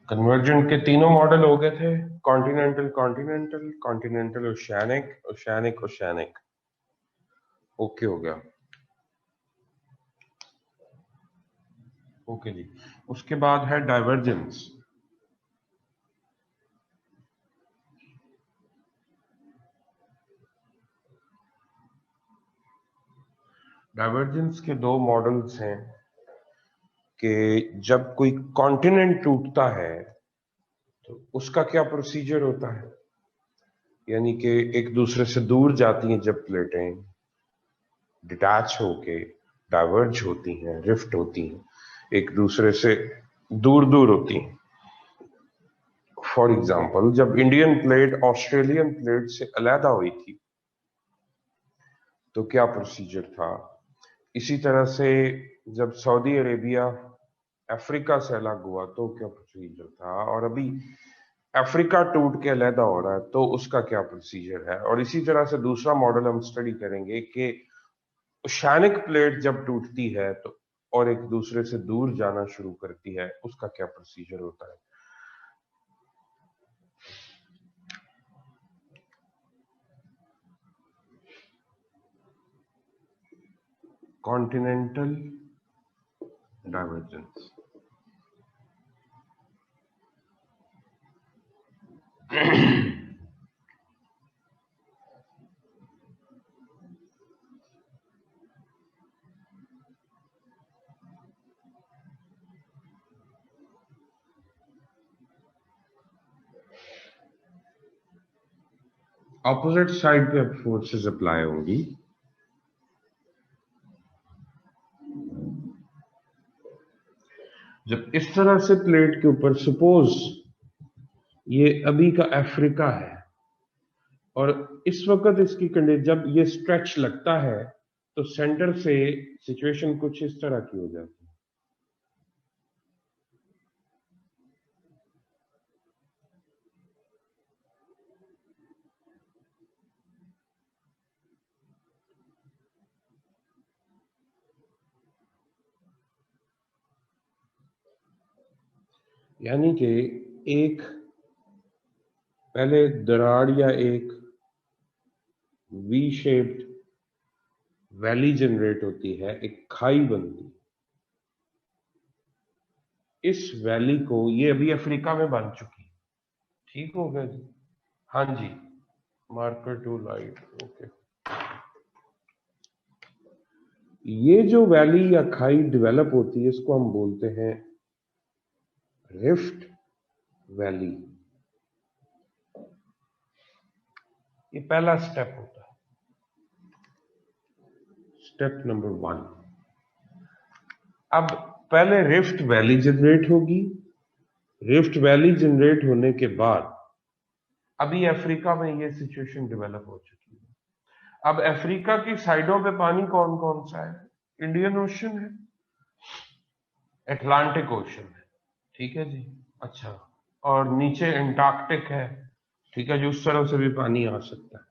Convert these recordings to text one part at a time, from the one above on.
Convergent के तीनों model हो गए थे। Continental continental continental oceanic oceanic oceanic. Okay हो गया। ओके जी। उसके बाद है डाइवर्जेंस। डाइवर्जेंस के दो मॉडल्स हैं कि जब कोई कॉन्टिनेंट टूटता है तो उसका क्या प्रोसीजर होता है, यानी कि एक दूसरे से दूर जाती हैं जब प्लेटें, डिटैच होके डाइवर्ज होती हैं, रिफ्ट होती हैं, एक दूसरे से दूर दूर होती हैं। फॉर एग्जाम्पल, जब इंडियन प्लेट ऑस्ट्रेलियन प्लेट से अलहदा हुई थी तो क्या प्रोसीजर था। इसी तरह से जब सऊदी अरेबिया अफ्रीका से अलग हुआ तो क्या प्रोसीजर था, और अभी अफ्रीका टूट के अलहदा हो रहा है तो उसका क्या प्रोसीजर है। और इसी तरह से दूसरा मॉडल हम स्टडी करेंगे कि ओशियानिक प्लेट जब टूटती है तो और एक दूसरे से दूर जाना शुरू करती है, उसका क्या प्रोसीजर होता है। Continental divergence. ऑपोजिट साइड पे अब फोर्सेस अप्लाई होंगी। जब इस तरह से प्लेट के ऊपर, सपोज ये अभी का अफ्रीका है और इस वक्त इसकी कंडीशन, जब ये स्ट्रेच लगता है तो सेंटर से सिचुएशन कुछ इस तरह की हो जाती है। यानी कि एक पहले दरार या एक वी शेप्ड वैली जनरेट होती है, एक खाई बनती है। इस वैली को, ये अभी अफ्रीका में बन चुकी है। ठीक हो गया जी। हाँ जी। Marker to light. ओके। ये जो वैली या खाई डेवलप होती है इसको हम बोलते हैं रिफ्ट वैली। ये पहला स्टेप होता है, स्टेप नंबर 1। अब पहले रिफ्ट वैली जनरेट होगी। रिफ्ट वैली जनरेट होने के बाद अभी अफ्रीका में ये सिचुएशन डेवलप हो चुकी है। अब अफ्रीका की साइडों पे पानी कौन कौन सा है? इंडियन ओशन है, अटलांटिक ओशन है, ठीक है जी। अच्छा, और नीचे अंटार्कटिक है, ठीक है जी, उस तरफ से भी पानी आ सकता है।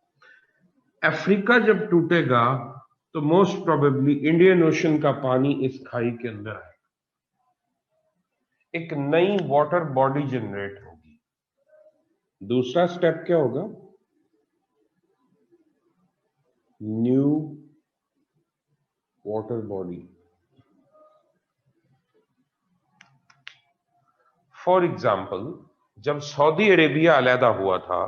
अफ्रीका जब टूटेगा तो मोस्ट प्रोबेबली इंडियन ओशन का पानी इस खाई के अंदर आएगा, एक नई वाटर बॉडी जनरेट होगी। दूसरा स्टेप क्या होगा? New water body. For example, जब सऊदी अरेबिया अलहदा हुआ था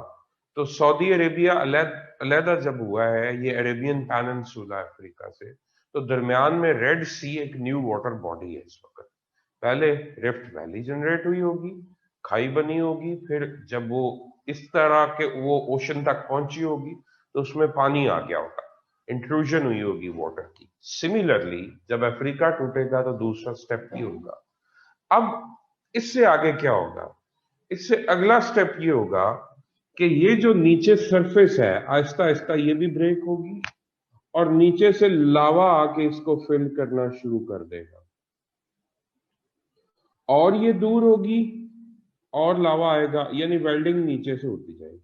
तो सऊदी अरेबिया अलहदा जब हुआ है, ये अरेबियन पैनिनसुला अफ्रीका से, तो दरमियान में रेड सी एक न्यू वाटर बॉडी है इस वक्त। पहले रिफ्ट वैली जनरेट हुई होगी, खाई बनी होगी, फिर जब वो इस तरह के वो ओशन तक पहुंची होगी तो उसमें पानी आ गया होगा, इंट्रूजन हुई होगी वाटर की। सिमिलरली जब अफ्रीका टूटेगा तो दूसरा स्टेप ही होगा। अब इससे आगे क्या होगा? इससे अगला स्टेप ये होगा कि ये जो नीचे सरफेस है आहिस्ता आहिस्ता ये भी ब्रेक होगी और नीचे से लावा आके इसको फिल करना शुरू कर देगा, और ये दूर होगी और लावा आएगा, यानी वेल्डिंग नीचे से होती जाएगी।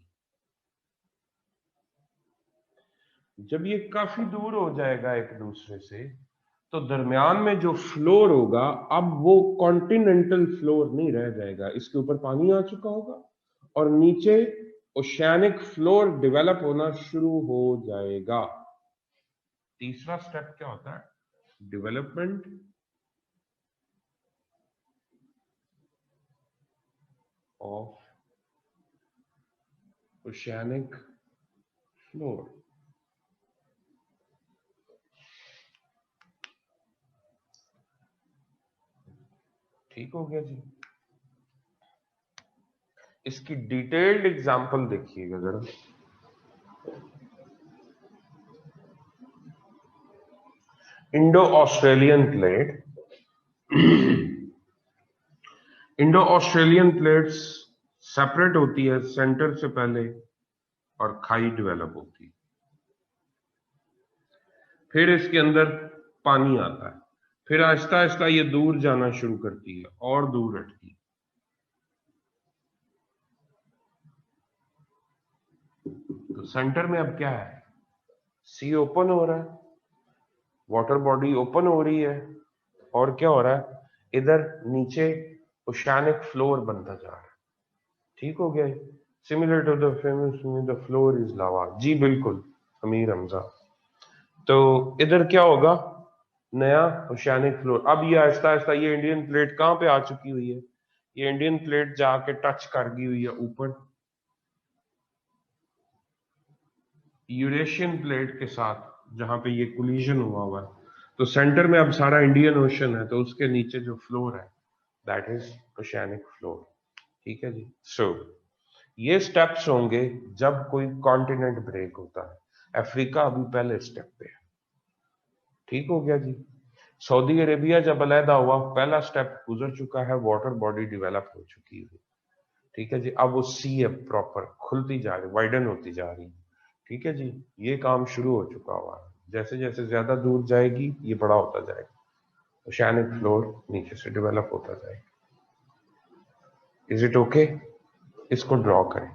जब ये काफी दूर हो जाएगा एक दूसरे से तो दरमियान में जो फ्लोर होगा अब वो कॉन्टिनेंटल फ्लोर नहीं रह जाएगा, इसके ऊपर पानी आ चुका होगा और नीचे ओशियानिक फ्लोर डेवलप होना शुरू हो जाएगा। तीसरा स्टेप क्या होता है? Development of oceanic floor. ठीक हो गया जी। इसकी डिटेल्ड एग्जांपल देखिएगा जरा। Indo Australian plate, Indo Australian plates separate होती है सेंटर से पहले और खाई डेवलप होती है, फिर इसके अंदर पानी आता है, फिर आहिस्ता आहिस्ता ये दूर जाना शुरू करती है और दूर हटती है। तो सेंटर में अब क्या है? सी ओपन हो रहा है, वाटर बॉडी ओपन हो रही है और क्या हो रहा है? इधर नीचे ओशियानिक फ्लोर बनता जा रहा है। ठीक हो गया? Similar to the famous the floor is lava. जी बिल्कुल अमीर हमजा। तो इधर क्या होगा? नया ओशियानिक फ्लोर। अब ये आहिस्ता आहिस्ता ये इंडियन प्लेट कहां पे आ चुकी हुई है? ये इंडियन प्लेट जाके टच कर गई हुई है ऊपर यूरेशियन प्लेट के साथ, जहां पे ये कोलिजन हुआ है। तो सेंटर में अब सारा इंडियन ओशन है, तो उसके नीचे जो फ्लोर है दैट इज ओशियानिक फ्लोर। ठीक है जी। सो ये स्टेप्स होंगे जब कोई कॉन्टिनेंट ब्रेक होता है। अफ्रीका अभी पहले स्टेप पे है। ठीक हो गया जी। सऊदी अरेबिया जब अलहदा हुआ, पहला स्टेप गुजर चुका है, वाटर बॉडी डेवलप हो चुकी है। ठीक है जी। अब वो सी है प्रॉपर खुलती जा रही, वाइडन होती जा रही। ठीक है जी। ये काम शुरू हो चुका हुआ है। जैसे जैसे ज्यादा दूर जाएगी ये बड़ा होता जाएगा, ओशियानिक फ्लोर नीचे से डेवलप होता जाएगा। Is it okay? इसको ड्रॉ करें।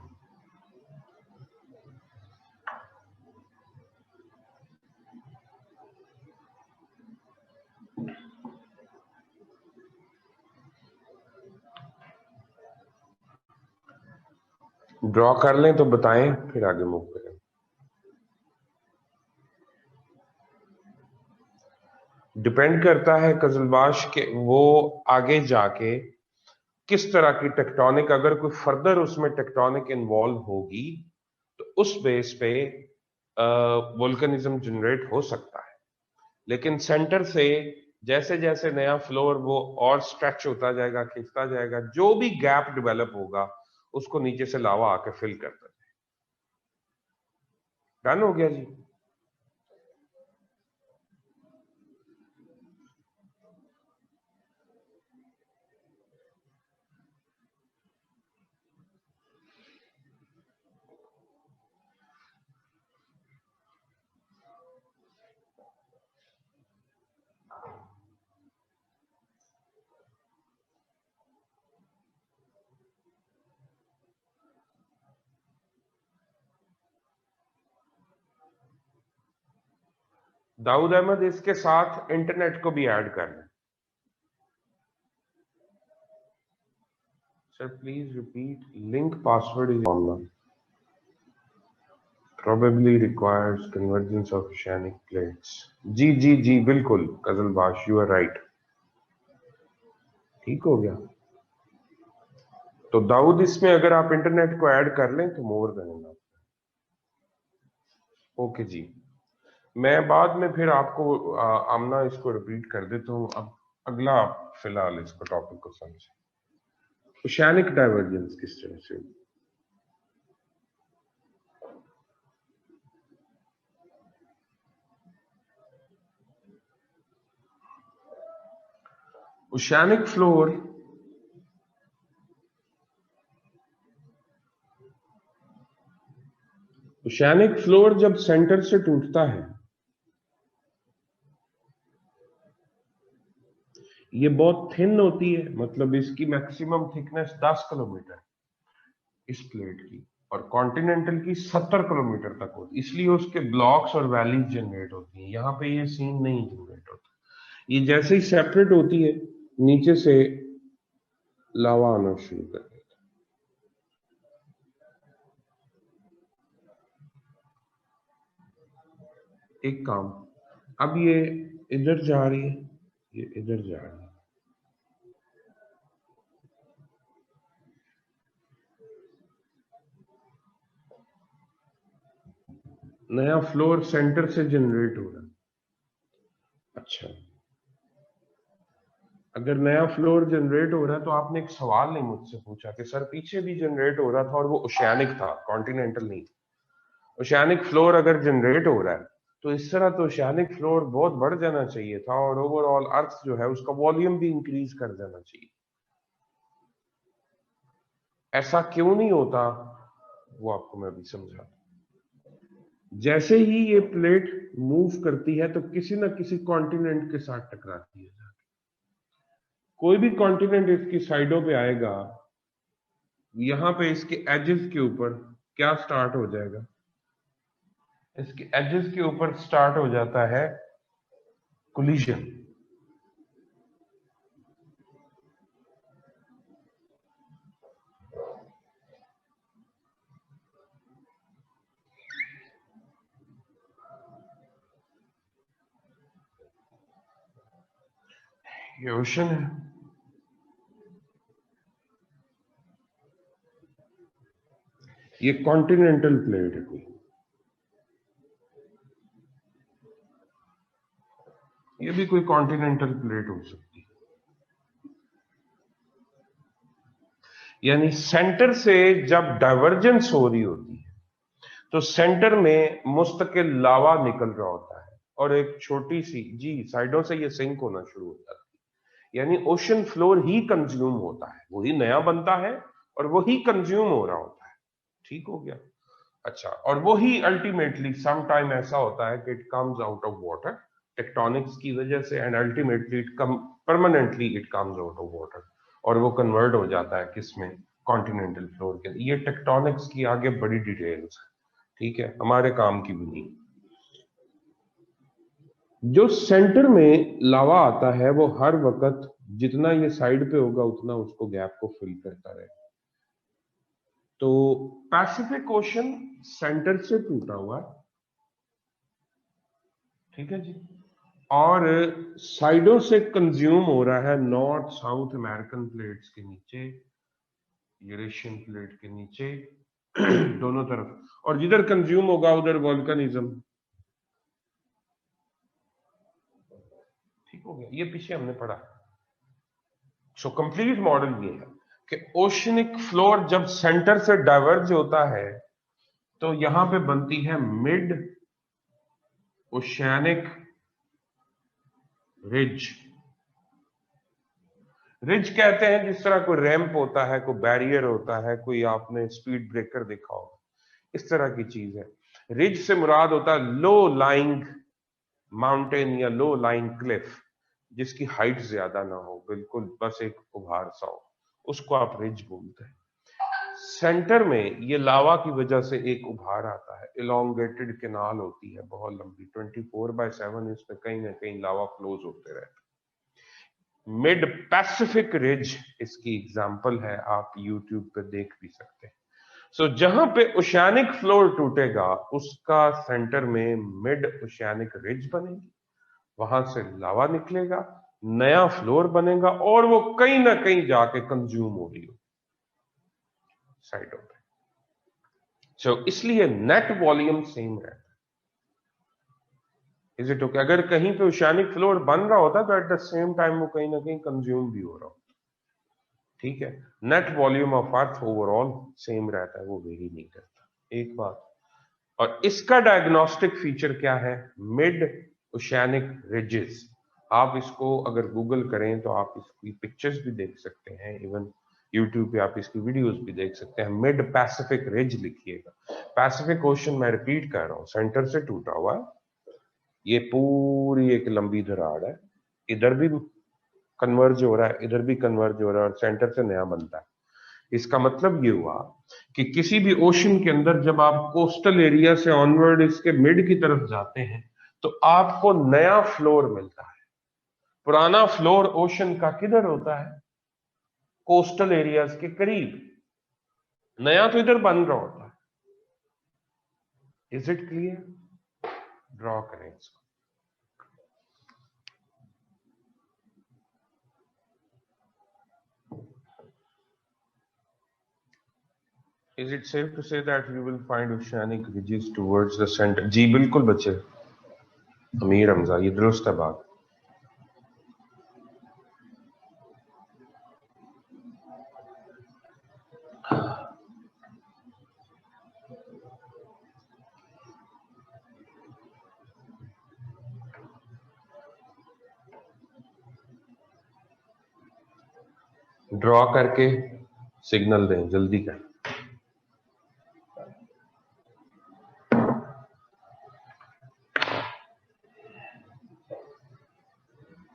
ड्रॉ कर लें तो बताएं, फिर आगे मूव करें। डिपेंड करता है कजलबाश के वो आगे जाके किस तरह की टेक्टोनिक, अगर कोई फर्दर उसमें टेक्टोनिक इन्वॉल्व होगी तो उस बेस पे वोल्केनिज्म जनरेट हो सकता है। लेकिन सेंटर से जैसे जैसे नया फ्लोर वो और स्ट्रेच होता जाएगा, खिंचता जाएगा, जो भी गैप डेवलप होगा उसको नीचे से लावा आके फिल करता जाएगा। डन हो गया जी। दाऊद अहमद इसके साथ इंटरनेट को भी ऐड कर लें। Sir please repeat, link password is on, probably requires convergence of oceanic plates। जी जी जी बिल्कुल कजलबाश, यू आर राइट। ठीक हो गया। तो दाऊद इसमें अगर आप इंटरनेट को ऐड कर लें तो मोर देन इनफ। ओके जी। मैं बाद में फिर आपको आमना इसको रिपीट कर देता हूँ। अब अगला आप फिलहाल इसको टॉपिक को समझें। ओशियानिक डाइवर्जेंस किस तरह से? ओशियानिक फ्लोर ओशियानिक फ्लोर जब सेंटर से टूटता है, ये बहुत थिन होती है, मतलब इसकी मैक्सिमम थिकनेस 10 किलोमीटर इस प्लेट की, और कॉन्टिनेंटल की 70 किलोमीटर तक होती है। इसलिए उसके ब्लॉक्स और वैलीज जनरेट होती हैं। यहाँ पे ये सीन नहीं जनरेट होता। ये जैसे ही सेपरेट होती है नीचे से लावा आना शुरू कर देता है। एक काम, अब ये इधर जा रही है, ये इधर जा रही है, नया फ्लोर सेंटर से जनरेट हो रहा है। अच्छा, अगर नया फ्लोर जनरेट हो रहा है तो आपने एक सवाल नहीं मुझसे पूछा कि सर पीछे भी जनरेट हो रहा था और वो ओशियानिक था, कॉन्टिनेंटल नहीं। ओशियानिक फ्लोर अगर जनरेट हो रहा है तो इस तरह तो ओशियानिक फ्लोर बहुत बढ़ जाना चाहिए था और ओवरऑल अर्थ जो है उसका वॉल्यूम भी इंक्रीज कर जाना चाहिए। ऐसा क्यों नहीं होता वो आपको मैं अभी समझाता। जैसे ही ये प्लेट मूव करती है तो किसी ना किसी कॉन्टिनेंट के साथ टकराती है। कोई भी कॉन्टिनेंट इसकी साइडों पे आएगा, यहां पे इसके एजेस के ऊपर क्या स्टार्ट हो जाएगा, इसके एजेस के ऊपर स्टार्ट हो जाता है कोलिजन। ये ओशन है, ये कॉन्टिनेंटल प्लेट है कोई, ये भी कोई कॉन्टिनेंटल प्लेट हो सकती है। यानी सेंटर से जब डाइवर्जेंस हो रही होती है तो सेंटर में मुस्तकिल लावा निकल रहा होता है और एक छोटी सी जी साइडों से ये सिंक होना शुरू हो जाता है। यानी ओशन फ्लोर ही कंज्यूम होता है, वही नया बनता है और वही कंज्यूम हो रहा होता है। ठीक हो गया। अच्छा, और वही अल्टीमेटली सम टाइम ऐसा होता है कि it comes out of water tectonics की वजह से and ultimately it come permanently it comes out of water और वो कन्वर्ट हो जाता है किसमें, कॉन्टिनेंटल फ्लोर के। ये टेक्टोनिक्स की आगे बड़ी डिटेल्स है, ठीक है, हमारे काम की भी नहीं। जो सेंटर में लावा आता है वो हर वक्त जितना ये साइड पे होगा उतना उसको गैप को फिल करता रहेगा। तो पैसिफिक ओशन सेंटर से टूटा हुआ है, ठीक है जी, और साइडों से कंज्यूम हो रहा है नॉर्थ साउथ अमेरिकन प्लेट्स के नीचे, यूरेशियन प्लेट के नीचे दोनों तरफ, और जिधर कंज्यूम होगा उधर वोल्केनिज्म। ठीक हो गया, ये पीछे हमने पढ़ा। सो कंप्लीट मॉडल ये है कि ओशनिक फ्लोर जब सेंटर से डाइवर्ज होता है तो यहां पे बनती है मिड ओशियानिक रिज। रिज कहते हैं जिस तरह कोई रैंप होता है, कोई बैरियर होता है, कोई आपने स्पीड ब्रेकर देखा होगा, इस तरह की चीज है। रिज से मुराद होता है लो लाइंग माउंटेन या लो लाइंग क्लिफ, जिसकी हाइट ज्यादा ना हो, बिल्कुल बस एक उभार सा हो, उसको आप रिज बोलते हैं। सेंटर में ये लावा की वजह से एक उभार आता है, इलोंगेटेड कैनाल होती है बहुत लंबी, 24/7 इसमें कहीं ना कहीं लावा फ्लोज होते रहते हैं। मिड पैसिफिक रिज इसकी एग्जांपल है, आप यूट्यूब पे देख भी सकते हैं। सो जहां पे ओशियानिक फ्लोर टूटेगा उसका सेंटर में मिड ओशियानिक रिज बनेगी, वहां से लावा निकलेगा, नया फ्लोर बनेगा और वो कहीं ना कहीं जाके कंज्यूम हो रही हो साइडों पे। सो इसलिए नेट वॉल्यूम सेम रहता है। Is it okay? अगर कहीं पे ओशियानिक फ्लोर बन रहा होता तो एट द सेम टाइम वो कहीं ना कहीं कंज्यूम भी हो रहा होता। ठीक है, net volume of earth overall same रहता है, वो वेरी नहीं करता। एक बात, और इसका डायग्नोस्टिक फीचर क्या है, मिड ओशियानिक रिजेस। आप इसको अगर गूगल करें तो आप इसकी पिक्चर्स भी देख सकते हैं, इवन यूट्यूब पे आप इसकी वीडियोस भी देख सकते हैं। मिड पैसिफिक रिज लिखिएगा। पैसिफिक ओशन, मैं रिपीट कर रहा हूं, सेंटर से टूटा हुआ है, ये पूरी एक लंबी दरार है, इधर भी कन्वर्ज हो रहा है, इधर भी कन्वर्ज हो रहा है और सेंटर से नया बनता है। इसका मतलब ये हुआ कि किसी भी ओशन के अंदर जब आप कोस्टल एरिया से ऑनवर्ड इसके मिड की तरफ जाते हैं तो आपको नया फ्लोर मिलता है। पुराना फ्लोर ओशन का किधर होता है? कोस्टल एरियाज के करीब। नया तो इधर बन रहा होता है। Is it clear? ड्रॉ करें इसको। Is it safe to say that you will find oceanic ridges towards the center? जी बिल्कुल बच्चे, अमीर हमजा, ये दुरुस्त है बात। ड्रॉ करके सिग्नल दें, जल्दी करें।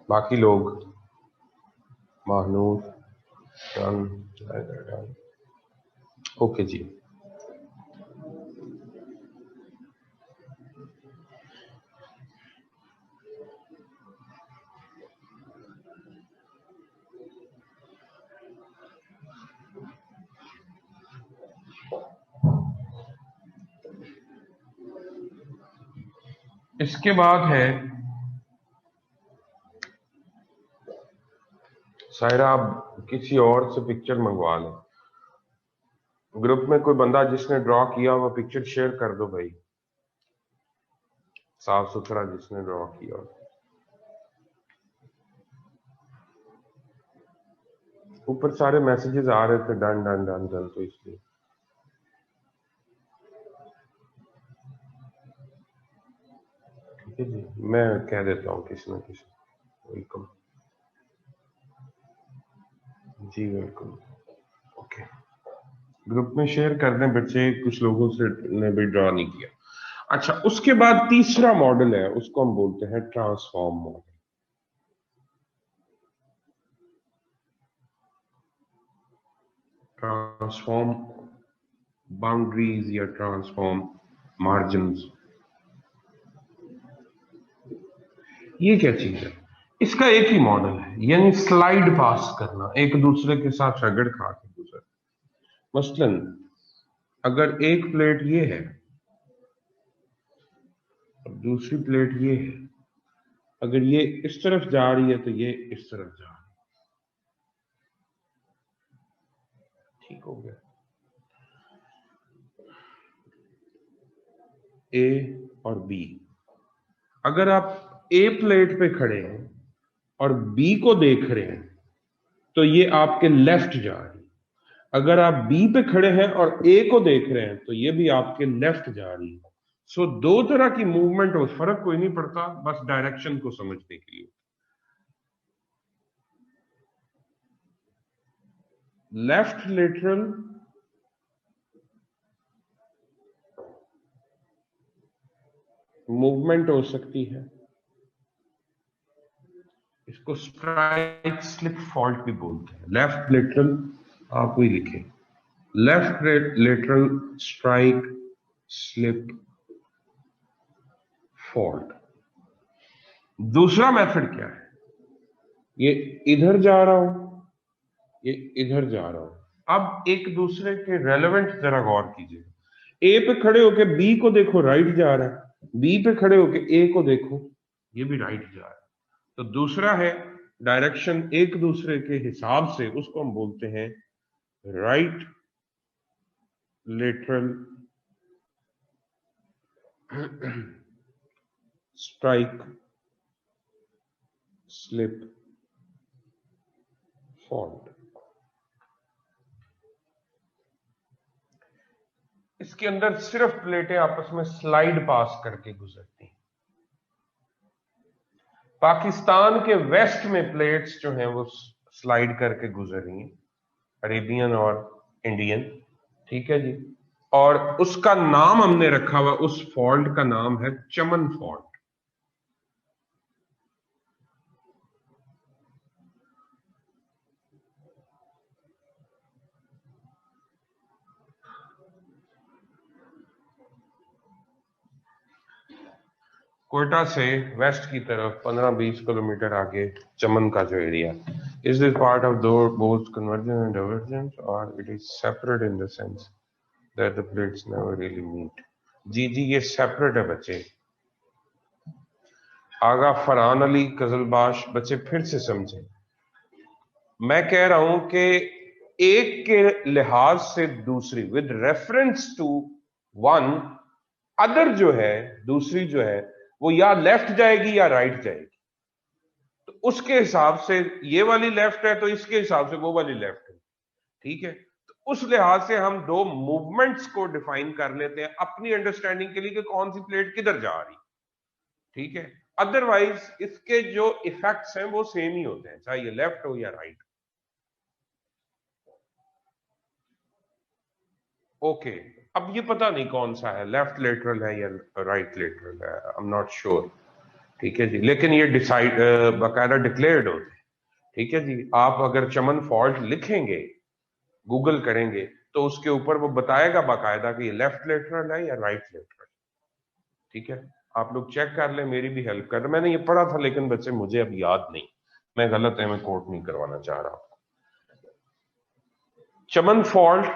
बाकी लोग महानूर ओके जी। इसके बाद है सायरा, आप किसी और से पिक्चर मंगवा लें। ग्रुप में कोई बंदा जिसने ड्रॉ किया हुआ पिक्चर शेयर कर दो भाई, साफ सुथरा जिसने ड्रॉ किया। ऊपर सारे मैसेजेस आ रहे थे डन डन डन डन, तो इसलिए ठीक है जी, मैं कह देता हूँ किसी न किसी। वेलकम जी, वेलकम। ओके, ग्रुप में शेयर कर दें बच्चे, कुछ लोगों से ने भी ड्रॉ नहीं किया। अच्छा, उसके बाद तीसरा मॉडल है, उसको हम बोलते हैं ट्रांसफॉर्म मॉडल। ट्रांसफॉर्म बाउंड्रीज या ट्रांसफॉर्म मार्जिन्स, ये क्या चीज है? इसका एक ही मॉडल है, यानी स्लाइड पास करना, एक दूसरे के साथ रगड़ खा के गुजर। मसलन अगर एक प्लेट ये है और दूसरी प्लेट ये है, अगर ये इस तरफ जा रही है तो ये इस तरफ जा रही है। ठीक हो गया। ए और बी, अगर आप ए प्लेट पे खड़े हैं और बी को देख रहे हैं तो ये आपके लेफ्ट जा रही है। अगर आप बी पे खड़े हैं और ए को देख रहे हैं तो ये भी आपके लेफ्ट जा रही है। सो दो तरह की मूवमेंट हो, फर्क कोई नहीं पड़ता, बस डायरेक्शन को समझने के लिए। लेफ्ट लेटरल मूवमेंट हो सकती है, इसको स्ट्राइक स्लिप फॉल्ट भी बोलते हैं। लेफ्ट लेटरल, आप वही लिखें, left lateral strike slip fault. दूसरा मेथड क्या है? ये इधर जा रहा हूं, ये इधर जा रहा हूं। अब एक दूसरे के रेलेवेंट जरा गौर कीजिए। ए पे खड़े होके बी को देखो, राइट जा रहा है। बी पे खड़े होके ए को देखो, ये भी राइट जा रहा है। तो दूसरा है डायरेक्शन एक दूसरे के हिसाब से, उसको हम बोलते हैं right lateral strike slip fault. इसके अंदर सिर्फ प्लेटें आपस में स्लाइड पास करके गुजरती हैं। पाकिस्तान के वेस्ट में प्लेट्स जो हैं वो स्लाइड करके गुजर रही हैं, अरेबियन और इंडियन। ठीक है जी। और उसका नाम हमने रखा हुआ, उस फॉल्ट का नाम है चमन फॉल्ट। कोयटा से वेस्ट की तरफ 15-20 किलोमीटर आगे चमन का जो area, is this part of both convergence and divergence और it is separate in the sense that the plates never really meet? जी जी, ये सेपरेट है बच्चे। आगा फरहान अली कजलबाश, बच्चे फिर से समझे, मैं कह रहा हूं कि एक के लिहाज से दूसरी, with reference to one other जो है, दूसरी जो है वो या लेफ्ट जाएगी या राइट जाएगी। तो उसके हिसाब से ये वाली लेफ्ट है तो इसके हिसाब से वो वाली लेफ्ट है, ठीक है। तो उस लिहाज से हम दो मूवमेंट्स को डिफाइन कर लेते हैं अपनी अंडरस्टैंडिंग के लिए कि कौन सी प्लेट किधर जा रही, ठीक है। अदरवाइज इसके जो इफेक्ट्स हैं वो सेम ही होते हैं, चाहे ये लेफ्ट हो या राइट। ओके, अब ये पता नहीं कौन सा है, लेफ्ट लेटरल है या राइट लेटरल है, आई एम नॉट श्योर, ठीक है जी। लेकिन ये डिसाइड बाकायदा डिक्लेयर्ड होते हैं, ठीक है जी। आप अगर चमन फॉल्ट लिखेंगे, गूगल करेंगे, तो उसके ऊपर वो बताएगा बाकायदा कि ये लेफ्ट लेटरल है या राइट लेटरल, ठीक है। आप लोग चेक कर लें, मेरी भी हेल्प कर, मैंने ये पढ़ा था लेकिन बच्चे मुझे अब याद नहीं, मैं गलत है, मैं कोट नहीं करवाना चाह रहा। चमन फॉल्ट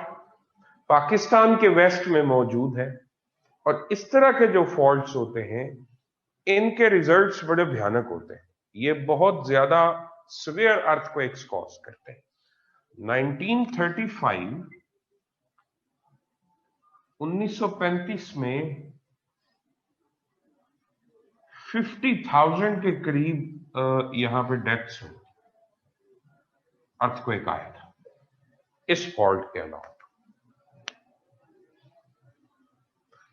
पाकिस्तान के वेस्ट में मौजूद है और इस तरह के जो फॉल्ट्स होते हैं इनके रिजल्ट्स बड़े भयानक होते हैं, ये बहुत ज्यादा सिवियर अर्थक्वेक्स कॉज करते हैं। 1935 में 50,000 के करीब यहां पे डेथ्स हुई, अर्थक्वेक आया था इस फॉल्ट के अलावा।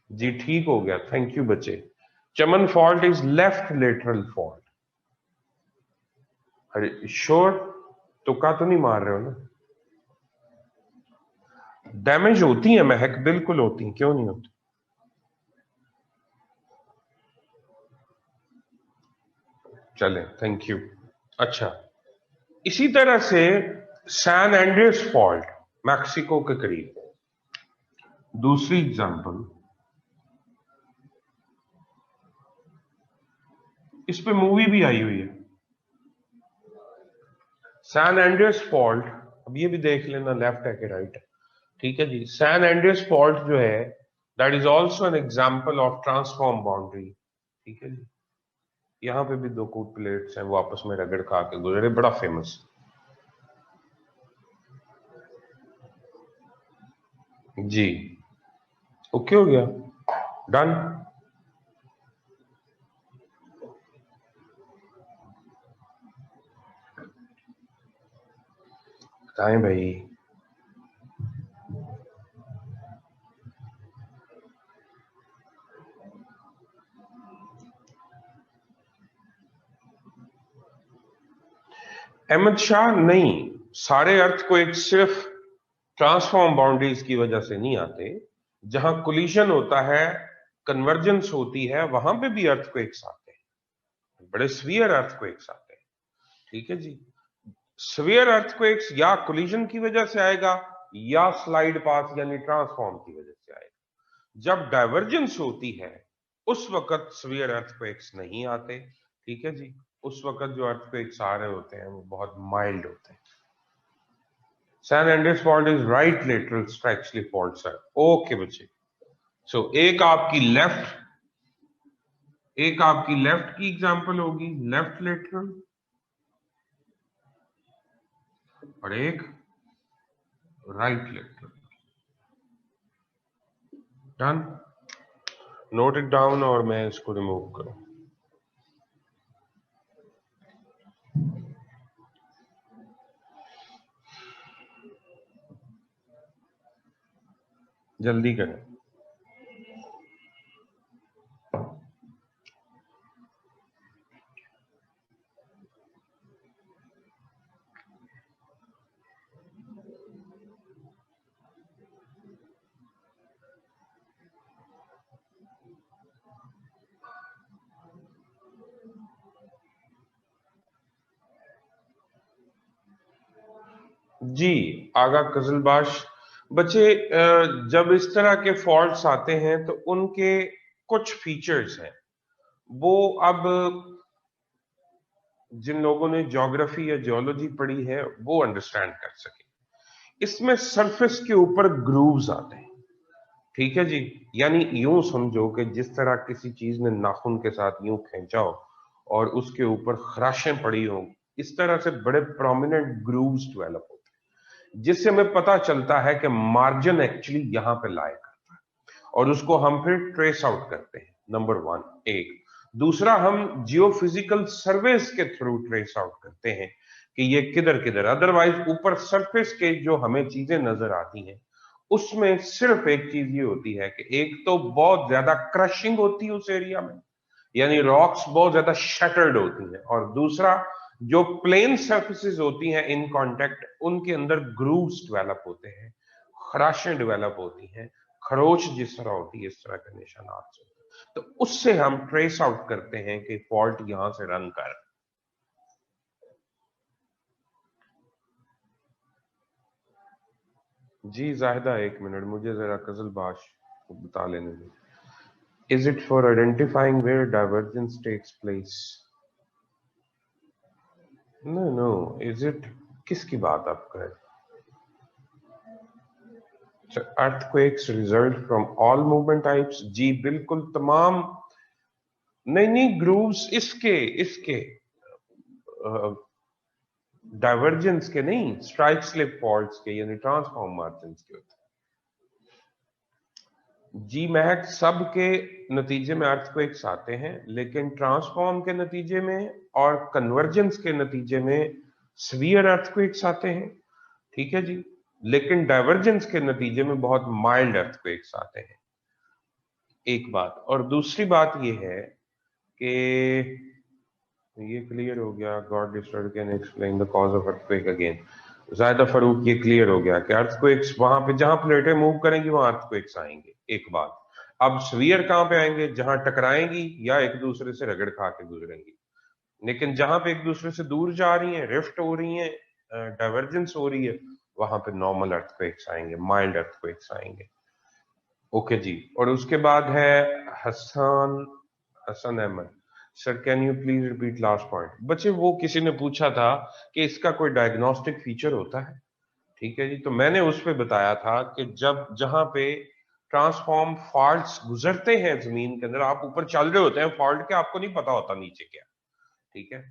जी ठीक हो गया, थैंक यू बच्चे। Chaman fault is left lateral fault. अरे श्योर, तुक्का तो नहीं मार रहे हो ना? डैमेज होती है महक, बिल्कुल होती है, क्यों नहीं होती। चले, थैंक यू। अच्छा, इसी तरह से सैन एंड्रियस फॉल्ट मैक्सिको के करीब, दूसरी एग्जांपल, इस पे मूवी भी आई हुई है, सैन एंड्रियस फॉल्ट। अब ये भी देख लेना लेफ्ट है कि राइट है, ठीक है जी। सैन एंड्रियस फॉल्ट जो है that is also an example of transform boundary, ठीक है जी। यहां पे भी दो कूट प्लेट्स हैं वो आपस में रगड़ खा के गुजरे, बड़ा फेमस। जी ओके, हो गया, डन। बताएं भाई। अहमद शाह, नहीं, सारे अर्थ को एक सिर्फ ट्रांसफॉर्म बाउंड्रीज की वजह से नहीं आते, जहां कोलिशन होता है, कन्वर्जेंस होती है, वहां पे भी अर्थ को एक आते हैं, बड़े स्वीयर अर्थ को एक आते हैं, ठीक है जी। स्वीयर अर्थक्वेक्स या कोलिजन की वजह से आएगा या स्लाइड पाथ यानी ट्रांसफॉर्म की वजह से आएगा। जब डाइवर्जेंस होती है उस वक्त स्वीयर अर्थक्वेक्स नहीं आते, ठीक है जी। उस वक्त जो अर्थक्वेक्स आ रहे होते हैं वो बहुत माइल्ड होते हैं। San Andreas fault is right lateral strike slip fault sir, okay बच्चे। सो एक आपकी लेफ्ट की एग्जांपल होगी, लेफ्ट लेटरल, और एक right lateral. Done, note it down और मैं इसको रिमूव करूं। जल्दी करें। जी आगा कजलबाश, बच्चे जब इस तरह के फॉल्ट्स आते हैं तो उनके कुछ फीचर्स हैं, वो अब जिन लोगों ने ज्योग्राफी या जियोलॉजी पढ़ी है वो अंडरस्टैंड कर सके। इसमें सरफेस के ऊपर ग्रूव्स आते हैं, ठीक है जी। यानी यूं समझो कि जिस तरह किसी चीज ने नाखून के साथ यूं खींचा हो और उसके ऊपर खराशें पड़ी हो, इस तरह से बड़े प्रोमिनेंट ग्रूव्स डेवलप होते हैं, जिससे हमें पता चलता है कि मार्जिन एक्चुअली यहां पे लाए करता है, और उसको हम फिर ट्रेस आउट करते हैं। नंबर वन एक। दूसरा, हम जियोफिजिकल सर्वेस के थ्रू ट्रेस आउट करते हैं कि ये किधर किधर। अदरवाइज ऊपर सरफेस के जो हमें चीजें नजर आती हैं उसमें सिर्फ एक चीज ये होती है कि एक तो बहुत ज्यादा क्रशिंग होती है उस एरिया में, यानी रॉक्स बहुत ज्यादा शटर्ड होती हैं, और दूसरा जो प्लेन सर्फेसिस होती हैं इन कांटेक्ट, उनके अंदर ग्रूव्स डेवलप होते हैं, खराशें डेवलप होती हैं, खरोच जिस तरह होती है इस तरह के निशानात से। तो उससे हम ट्रेस आउट करते हैं कि फॉल्ट यहां से रन कर। जी जाहिदा, एक मिनट, मुझे जरा कजल बाश को बता लेने दो। Is it for identifying where divergence takes place? No no, is it, किसकी बात आप कर? Earthquakes result from all movement types, जी बिल्कुल तमाम। नहीं नहीं, ग्रूव्स इसके इसके डाइवर्जेंस के नहीं, स्ट्राइक स्लिप फॉल्ट्स के, यानी ट्रांसफॉर्म मार्जिन के होते हैं। जी महक, सब के नतीजे में अर्थक्वेक्स आते हैं, लेकिन ट्रांसफॉर्म के नतीजे में और कन्वर्जेंस के नतीजे में सीवियर अर्थक्वेक्स आते हैं, ठीक है जी। लेकिन डाइवर्जेंस के नतीजे में बहुत माइल्ड अर्थक्वेक्स आते हैं, एक बात। और दूसरी बात यह है कि ये क्लियर हो गया, God disturb can explain the cause of earthquake again. जायदा फरूक, ये क्लियर हो गया कि अर्थक्वेक्स वहां पे जहां प्लेटें मूव करेंगी वहां अर्थक्वेक्स आएंगे, एक बात। अब सवियर कहां पे आएंगे? जहां टकराएंगी या एक दूसरे से रगड़ खा के गुजरेंगी। लेकिन जहां पे एक दूसरे से दूर जा रही हैं, रिफ्ट हो रही हैं, डाइवर्जेंस हो रही है, वहां पे नॉर्मल अर्थक्वेक्स आएंगे, माइल्ड अर्थक्वेक्स आएंगे। ओके जी। और उसके बाद है Hasan Hasan Ahmad, sir can you please repeat last point? बच्चे वो किसी ने पूछा था कि इसका कोई डायग्नोस्टिक फीचर होता है, ठीक है जी। तो मैंने उस पर बताया था कि जब जहां पे ट्रांसफॉर्म फॉल्ट्स गुजरते हैं जमीन के अंदर, आप ऊपर चल रहे होते हैं फॉल्ट के, आपको नहीं पता होता नीचे क्या, ठीक है।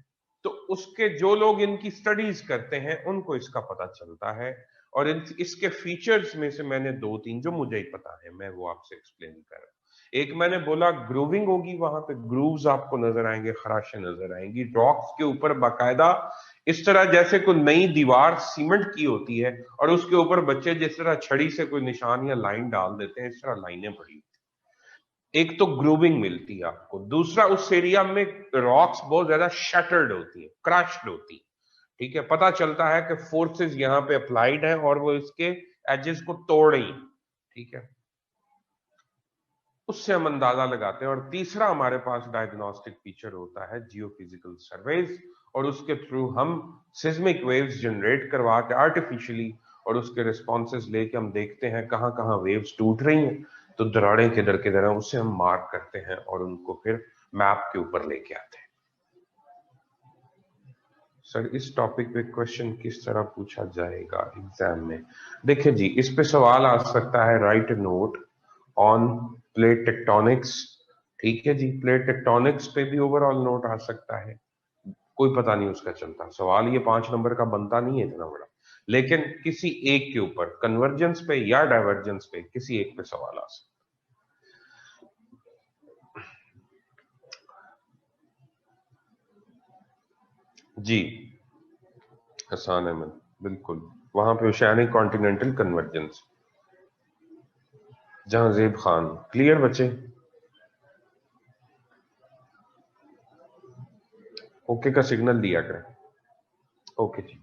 तो उसके जो लोग इनकी स्टडीज करते हैं उनको इसका पता चलता है, और इसके फीचर्स में से मैंने दो तीन जो मुझे ही पता है मैं वो आपसे एक्सप्लेन कर रहा हूं। एक मैंने बोला ग्रूविंग होगी, वहां पे ग्रूव्स आपको नजर आएंगे, खराशें नजर आएंगी रॉक्स के ऊपर बाकायदा, इस तरह जैसे कोई नई दीवार सीमेंट की होती है और उसके ऊपर बच्चे जिस तरह छड़ी से कोई निशान या लाइन डाल देते हैं, इस तरह लाइनें पड़ी। एक तो ग्रूविंग मिलती है आपको, दूसरा उस एरिया में रॉक्स बहुत ज्यादा शटर्ड होती है, क्रश्ड होती है, ठीक है। पता चलता है कि फोर्सेस यहां पे अप्लाइड है और वो इसके एजेस को तोड़ रही, ठीक है। उससे हम अंदाजा लगाते हैं। और तीसरा हमारे पास डायग्नोस्टिक फीचर होता है जियोफिजिकल सर्वेज, और उसके थ्रू हम सिस्मिक वेव्स जनरेट करवा के आर्टिफिशियली, और उसके रिस्पॉन्सेज लेके हम देखते हैं कहाँ कहाँ वेव्स टूट रही हैं, तो दरारें किधर किधर हैं उसे हम मार्क करते हैं और उनको फिर मैप के ऊपर लेके आते हैं। सर इस टॉपिक पे क्वेश्चन किस तरह पूछा जाएगा एग्जाम में? देखिए जी, इस पे सवाल आ सकता है, right note on plate tectonics, ठीक है जी। प्लेट टेक्टोनिक्स पे भी ओवरऑल नोट आ सकता है, कोई पता नहीं उसका चलता। सवाल ये 5 नंबर का बनता नहीं है इतना बड़ा, लेकिन किसी एक के ऊपर, कन्वर्जेंस पे या डाइवर्जेंस पे, किसी एक पे सवाल आ सकता है जी। हसान अहमद, बिल्कुल, वहां पे ओशियानिक कॉन्टिनेंटल कन्वर्जेंस। जहां जेब खान, क्लियर बच्चे? ओके का सिग्नल दिया करें। ओके जी।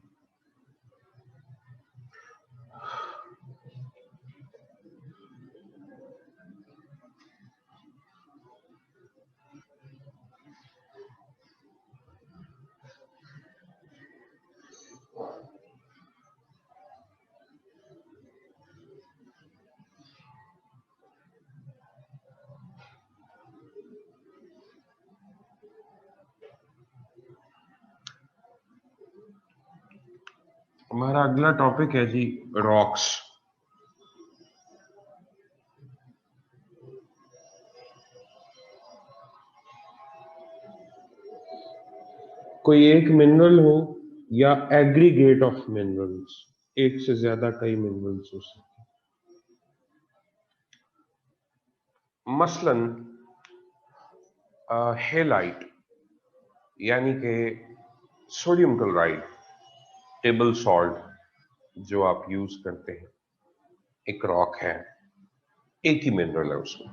हमारा अगला टॉपिक है जी रॉक्स। कोई एक मिनरल हो या एग्रीगेट ऑफ मिनरल्स, एक से ज्यादा कई मिनरल्स हो सकते हैं। मसलन हेलाइट यानी कि सोडियम क्लोराइड, टेबल सॉल्ट जो आप यूज करते हैं, एक रॉक है, एक ही मिनरल है उसमें,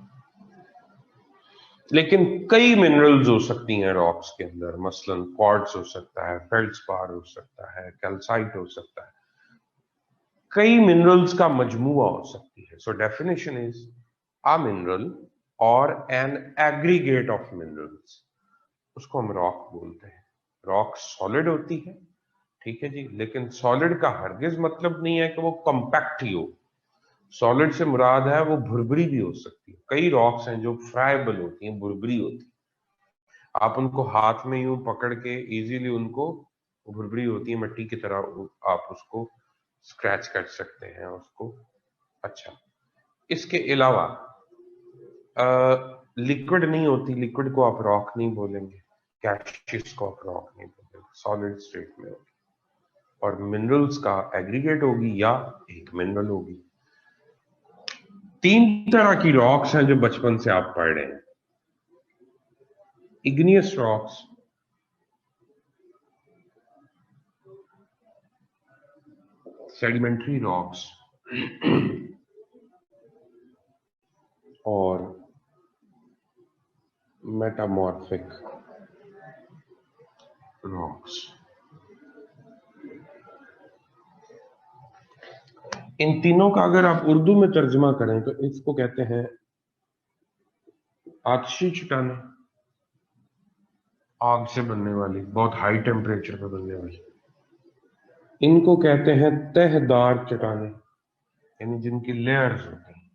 लेकिन कई मिनरल्स हो सकती हैं रॉक्स के अंदर। मसलन क्वार्ट्ज हो सकता है, फेल्ड्स्पार हो सकता है, कैल्साइट हो सकता है, कई मिनरल्स का मजमुआ हो सकती है। So definition is a mineral और एन एग्रीगेट ऑफ मिनरल्स, उसको हम रॉक बोलते हैं। रॉक सॉलिड होती है, ठीक है जी, लेकिन सॉलिड का हरगिज मतलब नहीं है कि वो कॉम्पैक्ट ही हो। सॉलिड से मुराद है वो भुरभुरी भी हो सकती है। कई रॉक्स हैं जो फ्राइबल होती हैं, भुरभुरी होती है, आप उनको हाथ में यूं पकड़ के इजीली उनको, भुरभुरी होती है मिट्टी की तरह, आप उसको स्क्रैच कर सकते हैं उसको। अच्छा, इसके अलावा लिक्विड नहीं होती, लिक्विड को आप रॉक नहीं बोलेंगे, गैशियस को आप रॉक नहीं बोलेंगे, सॉलिड स्टेट में होगी। और मिनरल्स का एग्रीगेट होगी या एक मिनरल होगी। तीन तरह की रॉक्स हैं जो बचपन से आप पढ़ रहे हैं। इग्नियस रॉक्स, सेडिमेंट्री रॉक्स और मेटामॉर्फिक रॉक्स। इन तीनों का अगर आप उर्दू में तर्जमा करें तो इसको कहते हैं आतशी चट्टानें, आग से बनने वाली, बहुत हाई टेम्परेचर पर बनने वाली। इनको कहते हैं तहदार चट्टानें, यानी जिनकी लेयर्स होती हैं।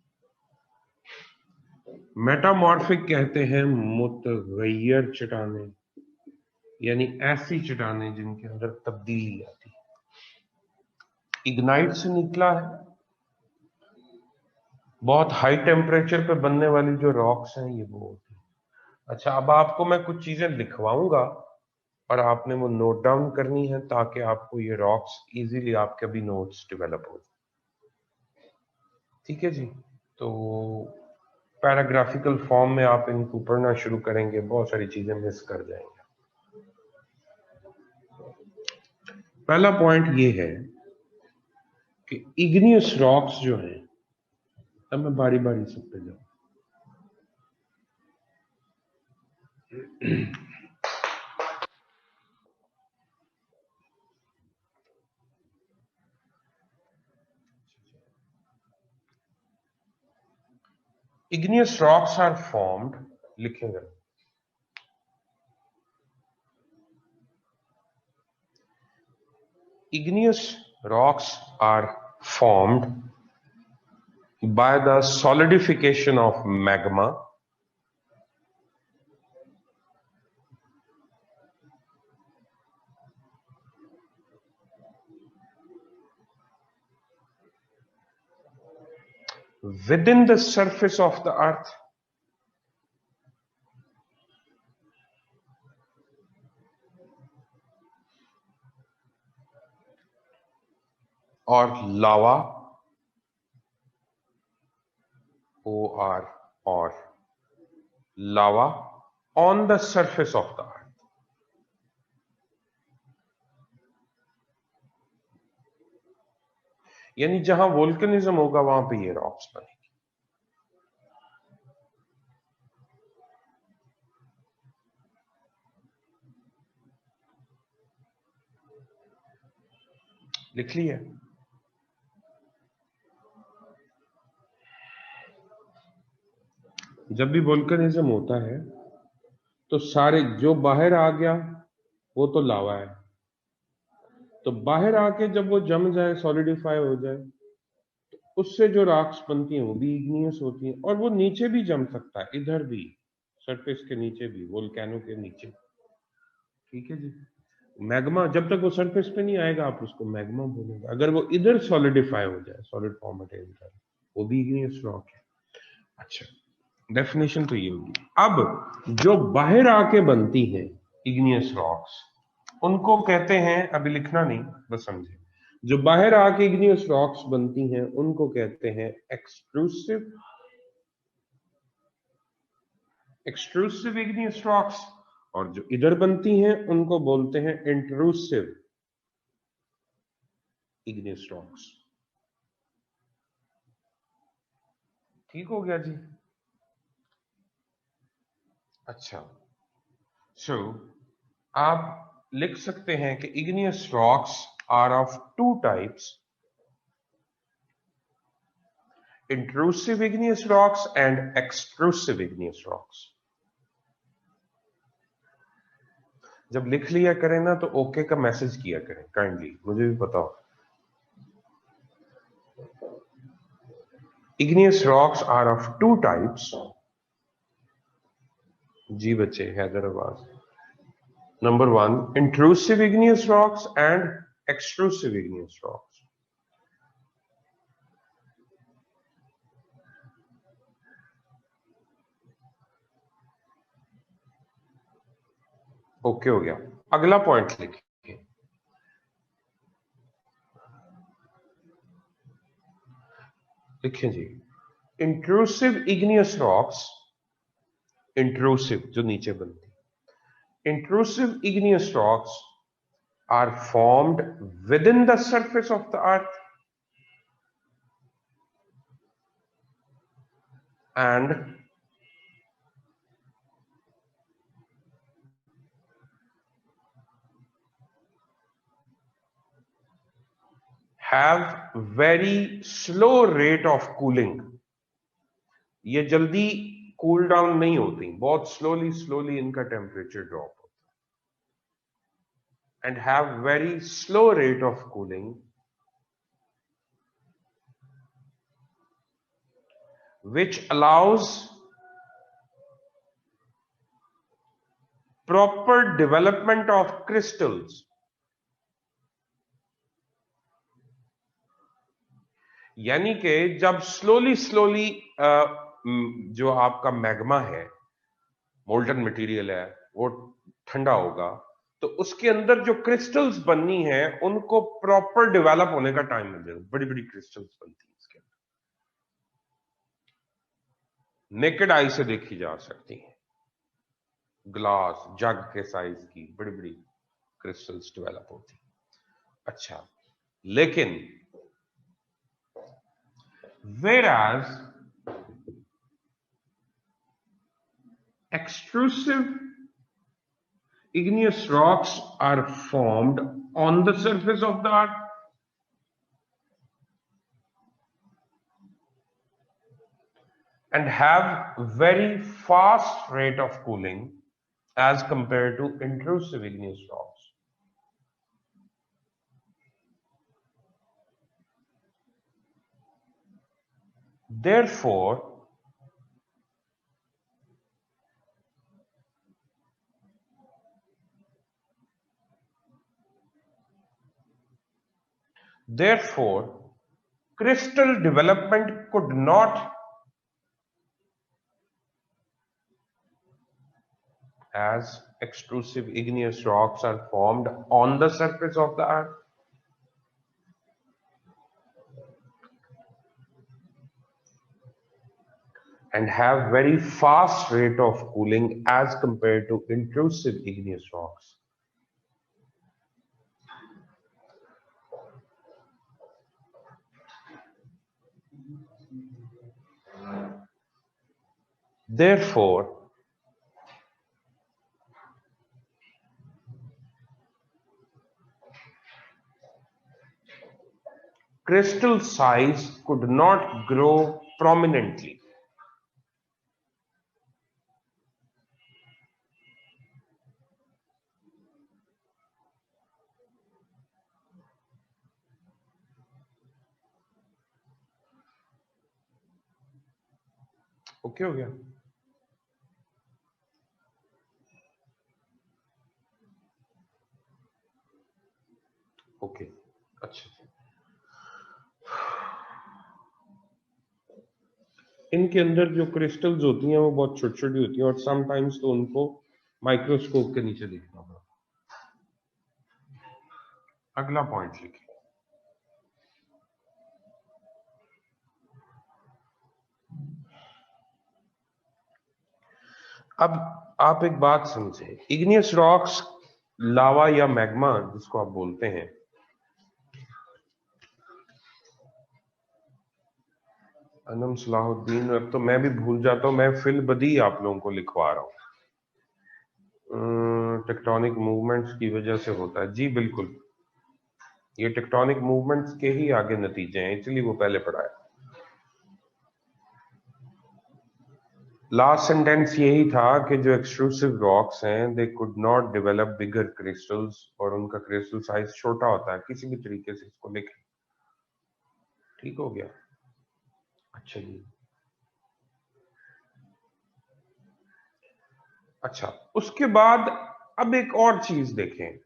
मेटामॉर्फिक कहते हैं मुतगय्यर चट्टानें, यानी ऐसी चट्टानें जिनके अंदर तब्दीली आती है। इग्नाइट से निकला है, बहुत हाई टेम्परेचर पे बनने वाली जो रॉक्स हैं ये वो होती है। अच्छा, अब आपको मैं कुछ चीजें लिखवाऊंगा और आपने वो नोट डाउन करनी है ताकि आपको ये रॉक्स इजीली आपके भी नोट्स डेवलप हो। ठीक है जी, तो पैराग्राफिकल फॉर्म में आप इनको पढ़ना शुरू करेंगे, बहुत सारी चीजें मिस कर जाएंगे। पहला पॉइंट ये है कि इग्नियस रॉक्स जो हैं, अब मैं बारी बारी सब पे जाऊं। igneous rocks are formed, लिखेंगे, igneous rocks are formed by the solidification of magma within the surface of the earth or lava, or lava on the surface of the earth। यानी जहां वोल्केनिज्म होगा वहां पे ये रॉक्स बनेगी। लिख लिया? जब भी वोल्केनिज्म होता है तो सारे जो बाहर आ गया वो तो लावा है, तो बाहर आके जब वो जम जाए, सॉलिडिफाई हो जाए, तो उससे जो रॉक्स बनती हैं वो भी इग्नियस होती हैं। और वो नीचे भी जम सकता है, इधर भी, सरफेस के नीचे भी, वोल्केनो के नीचे। ठीक है जी। मैग्मा जब तक वो सरफेस पे नहीं आएगा आप उसको मैग्मा बोलेंगे। अगर वो इधर सॉलिडिफाई हो जाए, सॉलिड फॉर्म अटेन करे, वो भी इग्नियस रॉक है। अच्छा, डेफिनेशन तो ये होगी। अब जो बाहर आके बनती हैं इग्नियस रॉक्स, उनको कहते हैं, अभी लिखना नहीं बस समझे, जो बाहर आके इग्नियस रॉक्स बनती हैं उनको कहते हैं एक्सट्रूसिव इग्नियस रॉक्स, और जो इधर बनती हैं उनको बोलते हैं इंट्रूसिव इग्नियस रॉक्स। ठीक हो गया जी। अच्छा, सो आप लिख सकते हैं कि igneous rocks are of two types, intrusive igneous rocks and extrusive igneous rocks। जब लिख लिया करें ना तो ओके का मैसेज किया करें काइंडली, मुझे भी पता हो। igneous rocks are of two types। जी बच्चे, Hyderabad. Number one, intrusive igneous rocks and extrusive igneous rocks। Okay हो गया। अगला पॉइंट लिखिए, लिखिए जी, intrusive igneous rocks, intrusive जो नीचे बनती, intrusive igneous rocks are formed within the surface of the earth and have very slow rate of cooling। ये जल्दी कूल डाउन नहीं होती, बहुत स्लोली स्लोली इनका टेम्परेचर ड्रॉप होता है, and have very slow rate of cooling which allows proper development of crystals। यानी कि जब स्लोली स्लोली जो आपका मैग्मा है, मोल्टन मटेरियल है, वो ठंडा होगा तो उसके अंदर जो क्रिस्टल्स बननी है उनको प्रॉपर डेवलप होने का टाइम मिल जाएगा, बड़ी बड़ी क्रिस्टल्स बनती है इसके अंदर, नेकेड आई से देखी जा सकती है, ग्लास जग के साइज की बड़ी बड़ी क्रिस्टल्स डेवलप होती। अच्छा, लेकिन whereas extrusive igneous rocks are formed on the surface of the earth and have very fast rate of cooling as compared to intrusive igneous rocks। Therefore, crystal development could not, as extrusive igneous rocks are formed on the surface of the earth and have very fast rate of cooling as compared to intrusive igneous rocks। Therefore, crystal size could not grow prominently। Okay हो गया। इनके अंदर जो crystals होती हैं वो बहुत छोटी छोटी होती हैं और समटाइम्स तो उनको माइक्रोस्कोप के नीचे देखना पड़ता है। अगला पॉइंट लिखिए। अब आप एक बात समझे, इग्नियस रॉक्स, लावा या मैग्मा जिसको आप बोलते हैं, अनम सलाहुद्दीन, अब तो मैं भी भूल जाता हूं, मैं फिल बदी आप लोगों को लिखवा रहा हूं। टेक्टोनिक मूवमेंट्स की वजह से होता है जी, बिल्कुल, ये टेक्टोनिक मूवमेंट्स के ही आगे नतीजे हैं, इसलिए वो पहले पढ़ाया। लास्ट सेंटेंस यही था कि जो एक्सट्रूसिव रॉक्स हैं they could not develop bigger crystals, और उनका क्रिस्टल साइज छोटा होता है, किसी भी तरीके से इसको लिखें। ठीक हो गया? अच्छा जी, अच्छा, उसके बाद अब एक और चीज देखें।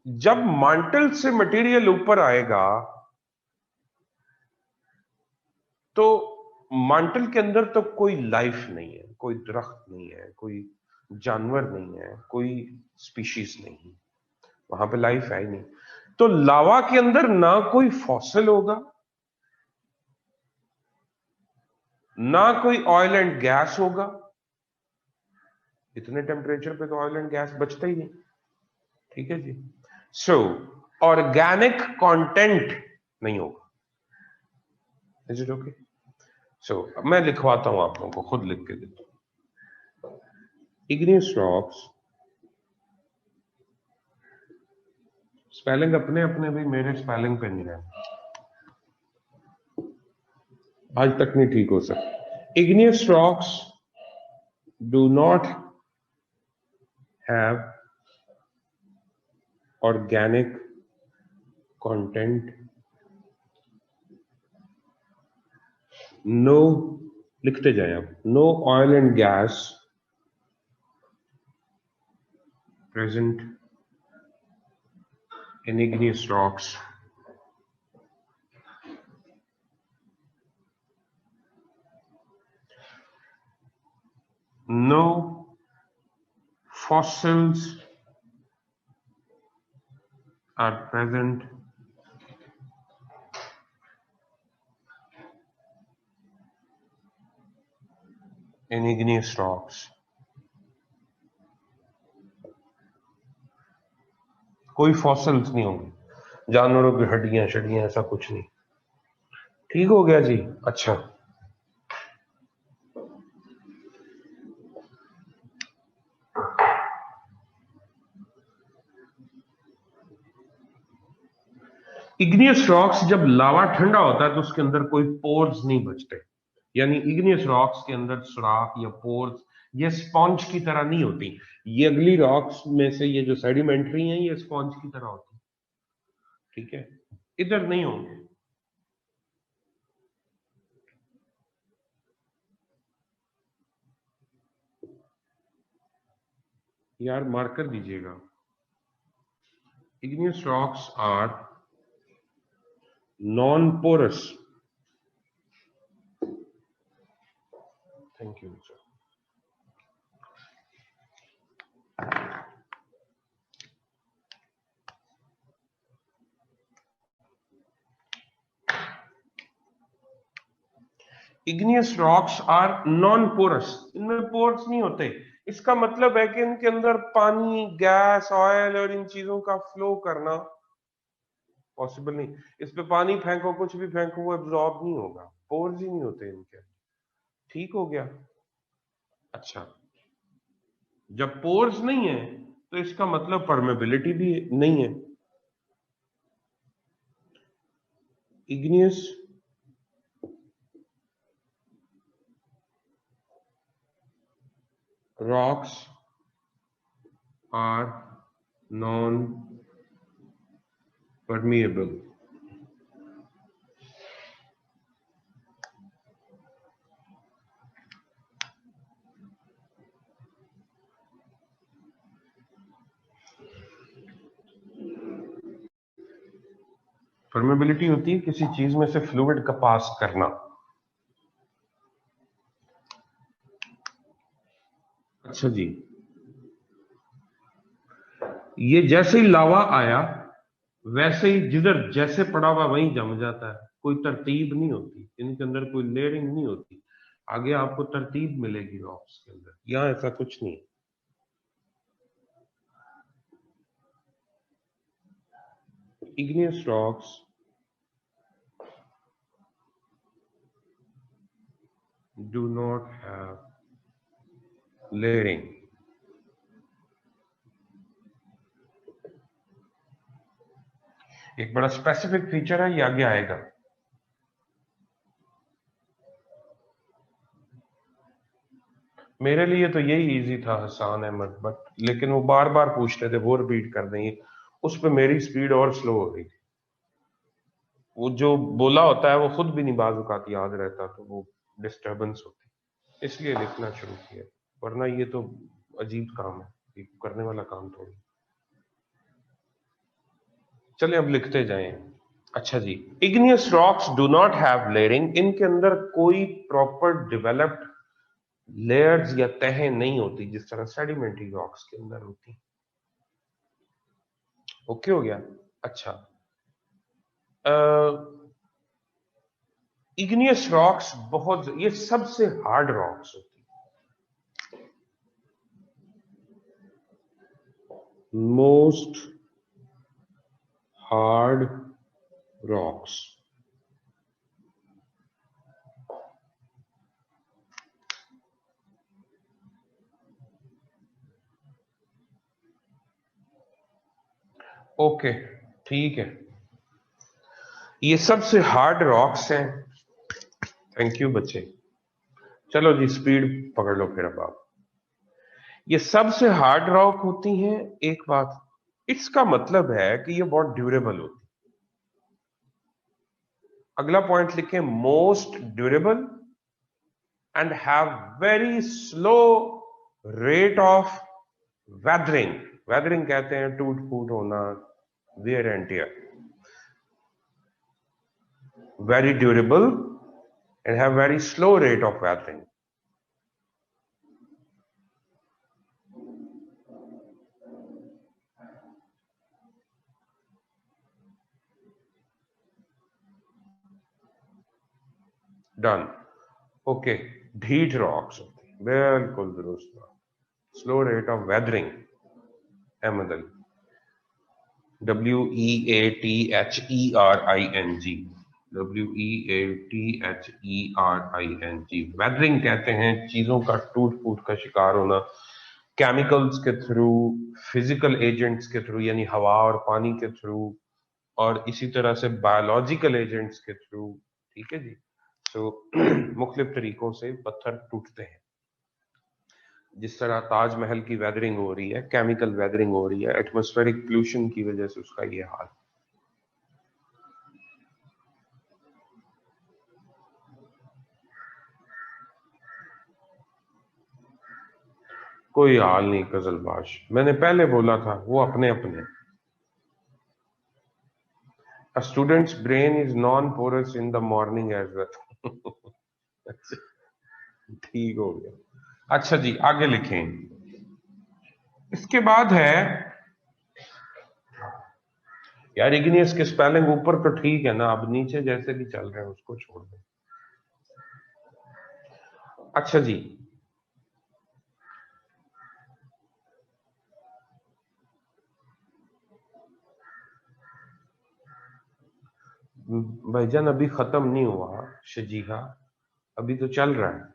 जब मांटल से मटेरियल ऊपर आएगा तो मांटल के अंदर तो कोई लाइफ नहीं है, कोई दरख्त नहीं है, कोई जानवर नहीं है, कोई स्पीशीज नहीं, वहां पे लाइफ है ही नहीं। तो लावा के अंदर ना कोई फॉसिल होगा, ना कोई ऑयल एंड गैस होगा। इतने टेम्परेचर पे तो ऑयल एंड गैस बचता ही नहीं। ठीक है जी। सो ऑर्गेनिक कंटेंट नहीं होगा। Is it okay? सो मैं लिखवाता हूं, आप लोगों को खुद लिख के देता हूं। इग्नियस रॉक्स, स्पेलिंग अपने अपने भी, मेरे स्पेलिंग पे नहीं है, आज तक नहीं ठीक हो सकता। Igneous rocks do not have organic content, no, लिखते जाए आप, no oil and gas present in igneous rocks, no fossils are present in igneous rocks। कोई फॉसिल्स नहीं होंगे, जानवरों की हड्डियां शड्डियां ऐसा कुछ नहीं। ठीक हो गया जी? अच्छा, इग्नियस रॉक्स जब लावा ठंडा होता है तो उसके अंदर कोई पोर्स नहीं बचते, यानी इग्नियस रॉक्स के अंदर सुराख या पोर्स ये स्पॉन्ज की तरह नहीं होती। ये अगली रॉक्स में से ये जो सेडिमेंट्री हैं ये स्पॉन्ज की तरह होती। ठीक है, इधर नहीं होंगे। यार मार्कर दीजिएगा। igneous rocks are non-porous, thank you sir। igneous rocks are non-porous, इनमें पोर्स नहीं होते। इसका मतलब है कि इनके अंदर पानी, गैस, ऑयल और इन चीजों का फ्लो करना पॉसिबल नहीं। इस पे पानी फेंको, कुछ भी फेंको, वो एब्जॉर्ब नहीं होगा, पोर्स ही नहीं होते इनके। ठीक हो गया? अच्छा, जब पोर्स नहीं है तो इसका मतलब परमेबिलिटी भी नहीं है। igneous rocks are non-permeable। Permeability होती है किसी चीज में से फ्लूइड का पास करना। अच्छा जी, ये जैसे ही लावा आया वैसे ही जिधर जैसे पड़ा हुआ वहीं जम जाता है, कोई तरतीब नहीं होती, इनके अंदर कोई लेयरिंग नहीं होती। आगे आपको तरतीब मिलेगी रॉक्स के अंदर, यहां ऐसा कुछ नहीं। igneous rocks do not have layering. एक बड़ा स्पेसिफिक फीचर है, ये आगे आएगा। मेरे लिए तो यही इजी था हसन अहमद, बट लेकिन वो बार बार पूछ रहे थे, वो रिपीट कर देंगे, उस पर मेरी स्पीड और स्लो हो गई थी। वो जो बोला होता है वो खुद भी नहीं बाज़ औक़ात याद रहता, तो वो डिस्टर्बेंस होती, इसलिए लिखना शुरू किया, वरना ये तो अजीब काम है, ये करने वाला काम थोड़ी। चलिए अब लिखते जाएं। अच्छा जी, igneous rocks do not have layering, इनके अंदर कोई प्रॉपर डेवलप्ड लेयर्स या तहें नहीं होती जिस तरह सेडिमेंट्री रॉक्स के अंदर होती। ओके हो गया। अच्छा, इग्नियस रॉक्स बहुत, ये सबसे हार्ड रॉक्स होती, मोस्ट हार्ड रॉक्स। ओके, ठीक है, ये सबसे हार्ड रॉक्स हैं। थैंक यू बच्चे। चलो जी, स्पीड पकड़ लो फिर अब आप। ये सबसे हार्ड रॉक होती हैं। एक बात, इसका मतलब है कि ये बहुत ड्यूरेबल होती। अगला पॉइंट लिखें, most durable and have very slow rate of weathering. Weathering कहते हैं टूट फूट होना, wear and tear. Very durable and have very slow rate of weathering. Done. Okay, ढीठ rocks होती है, बिल्कुल दुरुस्त बात। Slow rate of weathering, Ahmad Ali, WEATHERING, WEATHERING। Weathering कहते हैं चीजों का टूट फूट का शिकार होना, केमिकल्स के थ्रू, फिजिकल एजेंट्स के थ्रू यानी हवा और पानी के थ्रू, और इसी तरह से बायोलॉजिकल एजेंट्स के थ्रू। ठीक है जी, तो मुख्तलिफ तरीकों से पत्थर टूटते हैं। जिस तरह ताजमहल की वेदरिंग हो रही है, केमिकल वेदरिंग हो रही है, एटमॉस्फेरिक पोल्यूशन की वजह से उसका ये हाल। कोई हाल नहीं कजलबाश, मैंने पहले बोला था वो अपने अपने। A student's brain is non-porous in the morning as well. ठीक हो गया। अच्छा जी, आगे लिखें। इसके बाद है यार, इग्नियस के स्पेलिंग ऊपर तो ठीक है ना, अब नीचे जैसे भी चल रहे हैं उसको छोड़ दो। अच्छा जी, भाईजान अभी खत्म नहीं हुआ शजीहा, अभी तो चल रहा है।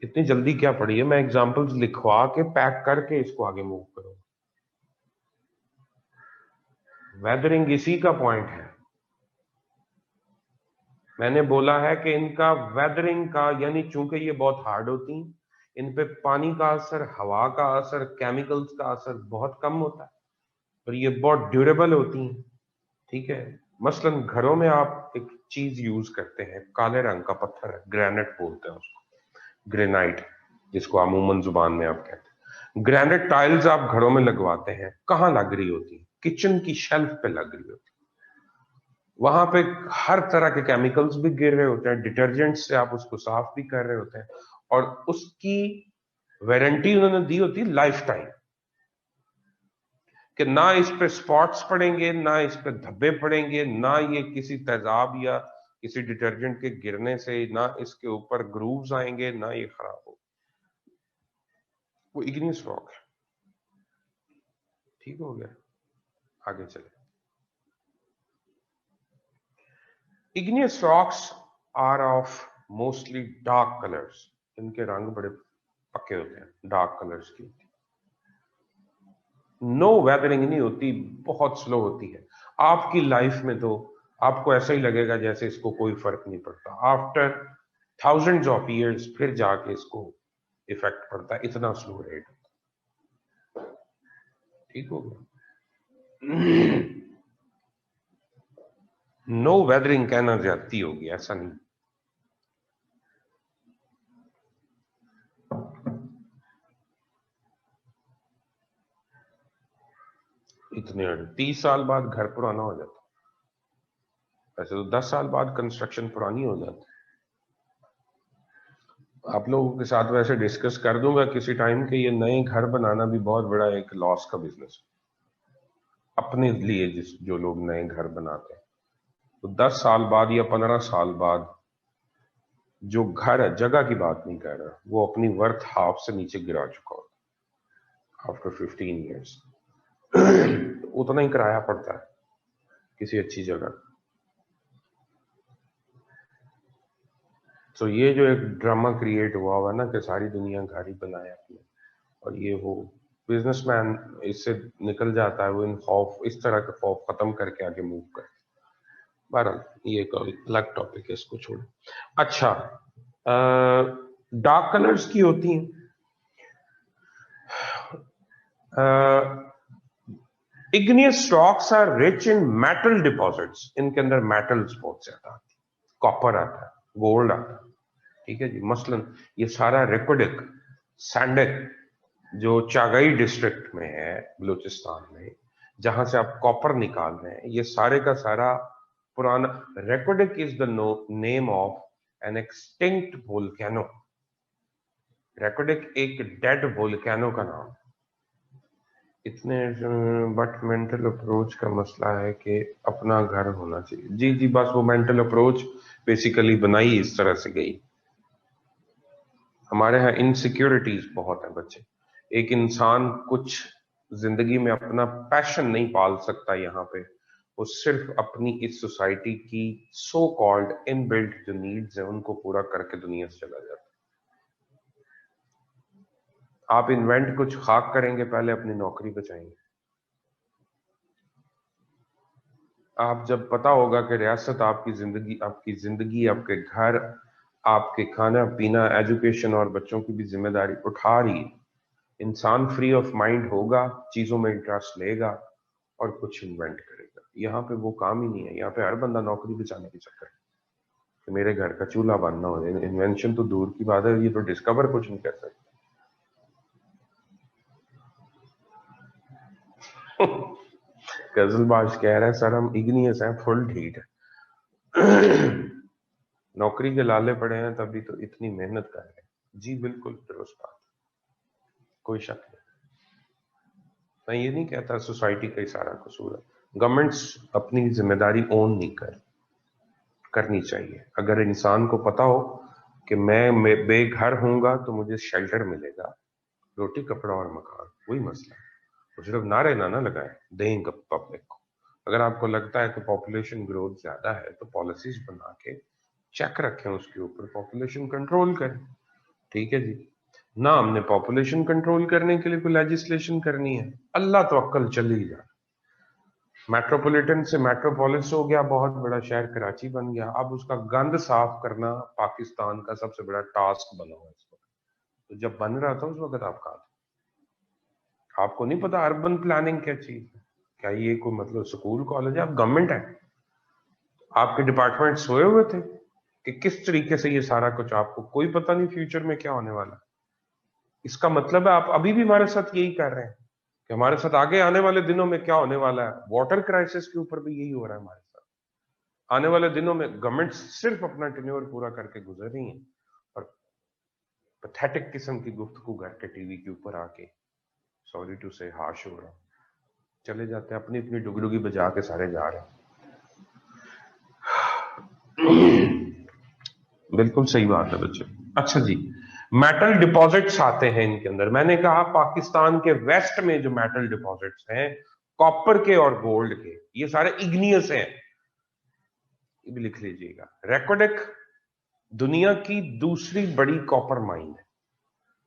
इतनी जल्दी क्या पड़ी है, मैं एग्जांपल्स लिखवा के पैक करके इसको आगे मूव करूं। वेदरिंग इसी का पॉइंट है। मैंने बोला है कि इनका वेदरिंग का, यानी चूंकि ये बहुत हार्ड होती हैं, इन पे पानी का असर, हवा का असर, केमिकल्स का असर बहुत कम होता है, और ये बहुत ड्यूरेबल होती हैं। ठीक है, मसलन घरों में आप एक चीज यूज करते हैं, काले रंग का पत्थर है, ग्रेनाइट बोलते हैं उसको, ग्रेनाइट जिसको अमूमन जुबान में आप कहते हैं। ग्रेनाइट टाइल्स आप घरों में लगवाते हैं, कहाँ लग रही होती है? किचन की शेल्फ पे लग रही होती है। वहां पे हर तरह के केमिकल्स भी गिर रहे होते हैं, डिटर्जेंट से आप उसको साफ भी कर रहे होते हैं, और उसकी वारंटी उन्होंने दी होती है लाइफ टाइम, कि ना इस पे स्पॉट्स पड़ेंगे, ना इस पे धब्बे पड़ेंगे, ना ये किसी तेजाब या किसी डिटर्जेंट के गिरने से, ना इसके ऊपर ग्रूव्स आएंगे, ना ये खराब हो। वो इग्नियस रॉक है। ठीक हो गया, आगे चले। Igneous rocks are of mostly dark colours, इनके रंग बड़े पक्के होते हैं, डार्क कलर्स की होती है। नो वेदरिंग नहीं होती, बहुत स्लो होती है। आपकी लाइफ में तो आपको ऐसा ही लगेगा जैसे इसको कोई फर्क नहीं पड़ता, आफ्टर थाउजेंड्स ऑफ ईयर्स फिर जाके इसको इफेक्ट पड़ता है, इतना स्लो रेट। ठीक हो गया। नो वेदरिंग कहना ज्यादती होगी, ऐसा नहीं। इतने 30 साल बाद घर पुराना हो जाता, वैसे तो 10 साल बाद कंस्ट्रक्शन पुरानी हो जाती। आप लोगों के साथ वैसे डिस्कस कर दूंगा किसी टाइम के, ये नए घर बनाना भी बहुत बड़ा एक लॉस का बिजनेस है अपने लिए, जिस जो लोग नए घर बनाते हैं, तो 10 साल बाद या 15 साल बाद जो घर है, जगह की बात नहीं कर रहा, वो अपनी वर्थ हाफ से नीचे गिरा चुका होता आफ्टर 15 ईयर्स। उतना ही किराया पड़ता है किसी अच्छी जगह। तो ये जो एक ड्रामा क्रिएट हुआ हुआ ना कि सारी दुनिया घर ही बनाए अपने, और ये वो बिजनेसमैन इससे निकल जाता है, वो इन खौफ, इस तरह के खौफ खत्म करके आगे मूव कर। बहरहाल ये एक अलग टॉपिक है, इसको छोड़। अच्छा, डार्क कलर्स की होती हैं। Igneous rocks are rich in metal deposits, इनके अंदर मेटल्स बहुत ज्यादा आती है, कॉपर आता है, गोल्ड आता है। ठीक है जी, मसलन ये सारा रेकोडिक सैंडक जो चागई डिस्ट्रिक्ट में है बलूचिस्तान में, जहां से आप कॉपर निकाल रहे हैं, ये सारे का सारा पुराना। Reko Diq is the name of N extinct volcano. Reko Diq एक डेड वोल्केनो का नाम। इतने बट मेंटल अप्रोच का मसला है कि अपना घर होना चाहिए। जी जी, बस वो मेंटल अप्रोच बेसिकली बनाई इस तरह से गई। हमारे यहाँ इनसिक्योरिटीज बहुत है बच्चे। एक इंसान कुछ जिंदगी में अपना पैशन नहीं पाल सकता यहाँ पे, वो सिर्फ अपनी इस सोसाइटी की सो कॉल्ड इनबिल्ट जो नीड्स है उनको पूरा करके दुनिया से चला जाता है। आप इन्वेंट कुछ खाक करेंगे, पहले अपनी नौकरी बचाएंगे। आप जब पता होगा कि रियासत आपकी जिंदगी, आपके घर, आपके खाना पीना, एजुकेशन और बच्चों की भी जिम्मेदारी उठा रही है, इंसान फ्री ऑफ माइंड होगा, चीजों में इंटरेस्ट लेगा और कुछ इन्वेंट करेगा। यहाँ पे वो काम ही नहीं है। यहाँ पे हर बंदा नौकरी बचाने के चक्कर है कि मेरे घर का चूल्हा बनना हो जाए। इन्वेंशन तो दूर की बात है, ये तो डिस्कवर कुछ नहीं कर सकते। गजलबाज कह रहे हैं सर हम इग्नियस हैं, फुल हीट है। नौकरी के लाले पड़े हैं तभी तो इतनी मेहनत कर रहे हैं। जी बिल्कुल दुरुस्त बात, कोई शक नहीं। मैं ये नहीं कहता सोसाइटी का ही सारा कसूर है। गवर्नमेंट्स अपनी जिम्मेदारी ओन नहीं करनी चाहिए। अगर इंसान को पता हो कि मैं बेघर होऊंगा तो मुझे शेल्टर मिलेगा, रोटी कपड़ा और मकान, वही मसला है। वो सिर्फ नारे ना लगाए, देंगे पब्लिक को। अगर आपको लगता है कि पॉपुलेशन ग्रोथ ज्यादा है तो पॉलिसीज बना के चेक रखें, उसके ऊपर पॉपुलेशन कंट्रोल करें। ठीक है जी। ना हमने पॉपुलेशन कंट्रोल करने के लिए कोई लेजिस्लेशन करनी है, अल्लाह तो अक्ल चली जा। मेट्रोपॉलिटन से मेट्रोपोलिस हो गया, बहुत बड़ा शहर कराची बन गया। अब उसका गंद साफ करना पाकिस्तान का सबसे बड़ा टास्क बना हुआ है इस वक्त। तो जब बन रहा था उस वक्त आप कहा था? आपको नहीं पता अर्बन प्लानिंग क्या चीज है? क्या ये कोई मतलब स्कूल कॉलेज है? आप गवर्नमेंट है, आपके डिपार्टमेंट सोए हुए थे कि किस तरीके से ये सारा कुछ, आपको कोई पता नहीं फ्यूचर में क्या होने वाला है। इसका मतलब है आप अभी भी हमारे साथ यही कर रहे हैं कि हमारे साथ आगे आने वाले दिनों में क्या होने वाला है। वाटर क्राइसिस के ऊपर भी यही हो रहा है हमारे साथ। आने वाले दिनों में गवर्नमेंट सिर्फ अपना टेन्योर पूरा करके गुजर रही है और पैथेटिक किस्म की गुफ्तगू करके टीवी के ऊपर आके, सॉरी टू से हार्श हो रहा, चले जाते हैं, अपनी अपनी डुगडुगी बजा के सारे जा रहे हैं। बिल्कुल सही बात है बच्चे। अच्छा जी, मेटल डिपॉजिट्स आते हैं इनके अंदर। मैंने कहा पाकिस्तान के वेस्ट में जो मेटल डिपॉजिट्स हैं कॉपर के और गोल्ड के, ये सारे इग्नियस हैं, ये भी लिख लीजिएगा। रेकोडेक दुनिया की दूसरी बड़ी कॉपर माइन है,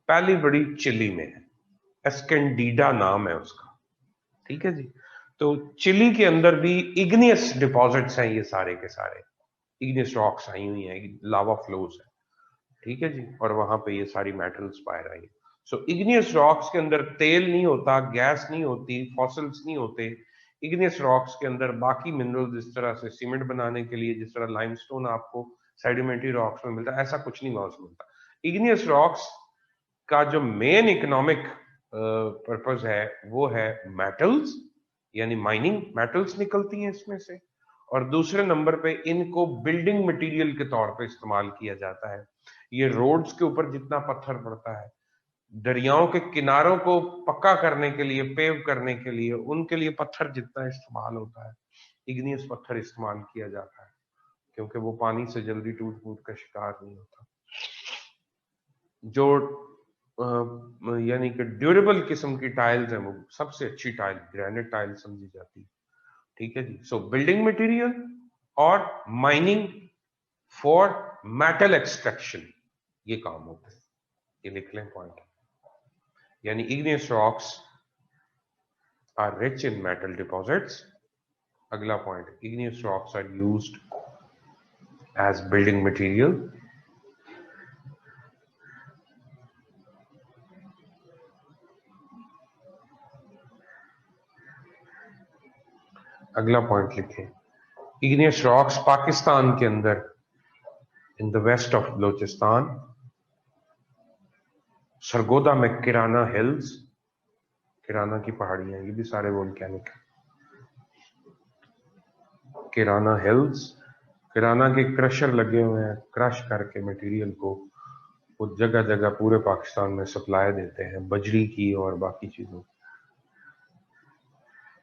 पहली बड़ी चिली में है, एस्केंडीडा नाम है उसका, ठीक है जी। तो चिली के अंदर भी इग्नियस डिपॉजिट्स हैं, ये सारे के सारे इग्नियस रॉक्स आई हुई हैं, लावा फ्लोज है, ठीक है जी, और वहां पे ये सारी मेटल्स पाए रही है। सो इग्नियस रॉक्स के अंदर तेल नहीं होता, गैस नहीं होती, फॉसिल्स नहीं होते। इग्नियस रॉक्स के अंदर बाकी मिनरल्स, जिस तरह से सीमेंट बनाने के लिए जिस तरह लाइमस्टोन आपको सेडिमेंट्री रॉक्स में मिलता है, ऐसा कुछ नहीं वहां से मिलता। इग्नियस रॉक्स का जो मेन इकोनॉमिक पर्पस है वो है मेटल्स, यानी माइनिंग, मेटल्स निकलती हैं इसमें से, और दूसरे नंबर पे इनको बिल्डिंग मटेरियल के तौर पे इस्तेमाल किया जाता है। ये रोड्स के ऊपर जितना पत्थर पड़ता है, दरियाओं के किनारों को पक्का करने के लिए, पेव करने के लिए, उनके लिए पत्थर जितना इस्तेमाल होता है, इग्नियस पत्थर इस्तेमाल किया जाता है, क्योंकि वो पानी से जल्दी टूट फूट का शिकार नहीं होता। जो यानी कि ड्यूरेबल किस्म की टाइल्स हैं, वो सबसे अच्छी टाइल ग्रेनाइट टाइल समझी जाती है, ठीक है जी। सो बिल्डिंग मटेरियल और माइनिंग फॉर मेटल एक्सट्रैक्शन, ये काम होता है, ये लिख लें पॉइंट। यानी igneous rocks are rich in metal deposits. अगला point, igneous rocks are used as building material. अगला पॉइंट लिखें, इग्नियस रॉक्स पाकिस्तान के अंदर in the west of Balochistan, Sargodha में किराना हिल्स, किराना की पहाड़ियां, ये भी सारे वोल्केनिक, किराना हिल्स, किराना के क्रशर लगे हुए हैं, क्रश करके मटेरियल को वो जगह जगह पूरे पाकिस्तान में सप्लाई देते हैं, बजरी की और बाकी चीजों,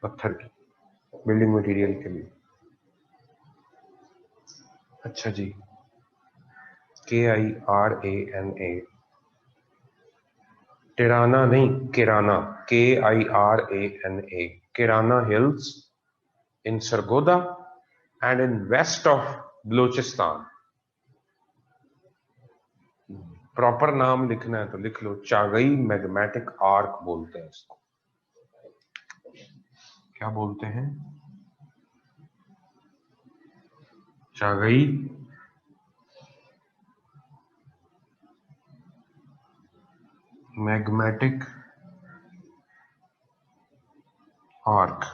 पत्थर की, बिल्डिंग मटेरियल के लिए। अच्छा जी, KIRANA, टिराना नहीं, Kirana, KIRANA, Kirana hills in Sargodha and in west of Balochistan. Proper नाम लिखना है तो लिख लो, चागई मैग्मेटिक आर्क बोलते हैं इसको। क्या बोलते हैं? Chagai magmatic arc.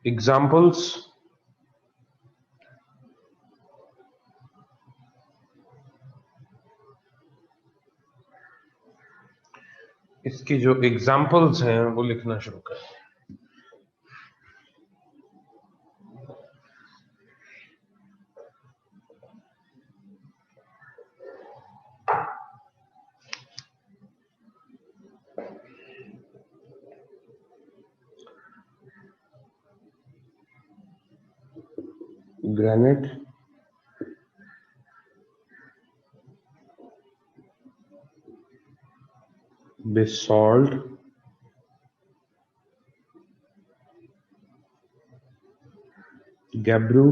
एग्जाम्पल्स, इसकी जो एग्जाम्पल्स हैं वो लिखना शुरू करें। Granite, basalt, gabbro,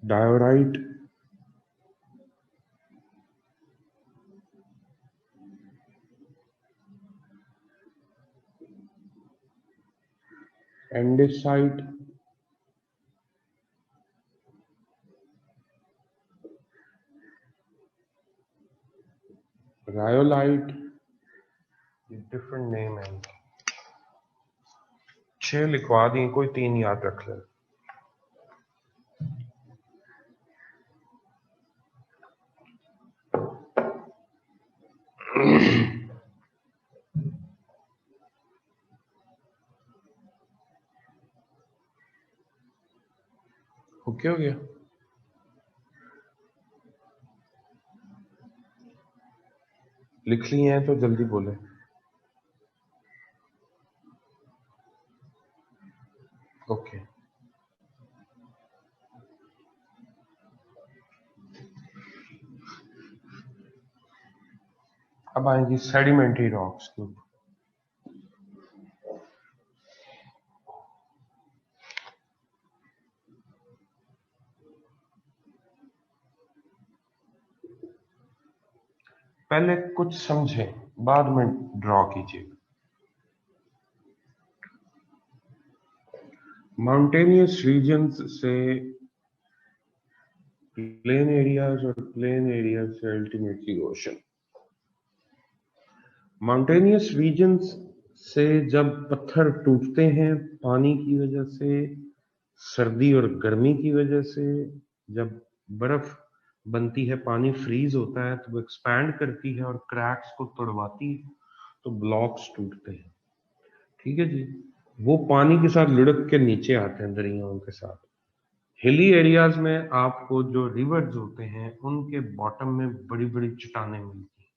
diorite, andesite, rhyolite, different name है, 6 लिखवा दी, कोई 3 याद रख ले। ओके हो गया? लिख लिए हैं तो जल्दी बोले। ओके, अब आएंगी सेडिमेंट्री रॉक्स के ऊपर। पहले कुछ समझें, बाद में ड्रॉ कीजिए। माउंटेनियस रीजन्स से प्लेन एरियाज और प्लेन एरियाज से अल्टीमेटली ओशन। माउंटेनियस रीजन्स से जब पत्थर टूटते हैं पानी की वजह से, सर्दी और गर्मी की वजह से, जब बर्फ बनती है, पानी फ्रीज होता है तो वो एक्सपैंड करती है और क्रैक्स को तोड़वाती है, तो ब्लॉक्स टूटते हैं। ठीक है जी, वो पानी के साथ लुढ़क के नीचे आते हैं दरियाओं के साथ। हिली एरियाज में आपको जो रिवर्स होते हैं उनके बॉटम में बड़ी बड़ी चट्टानें मिलती हैं।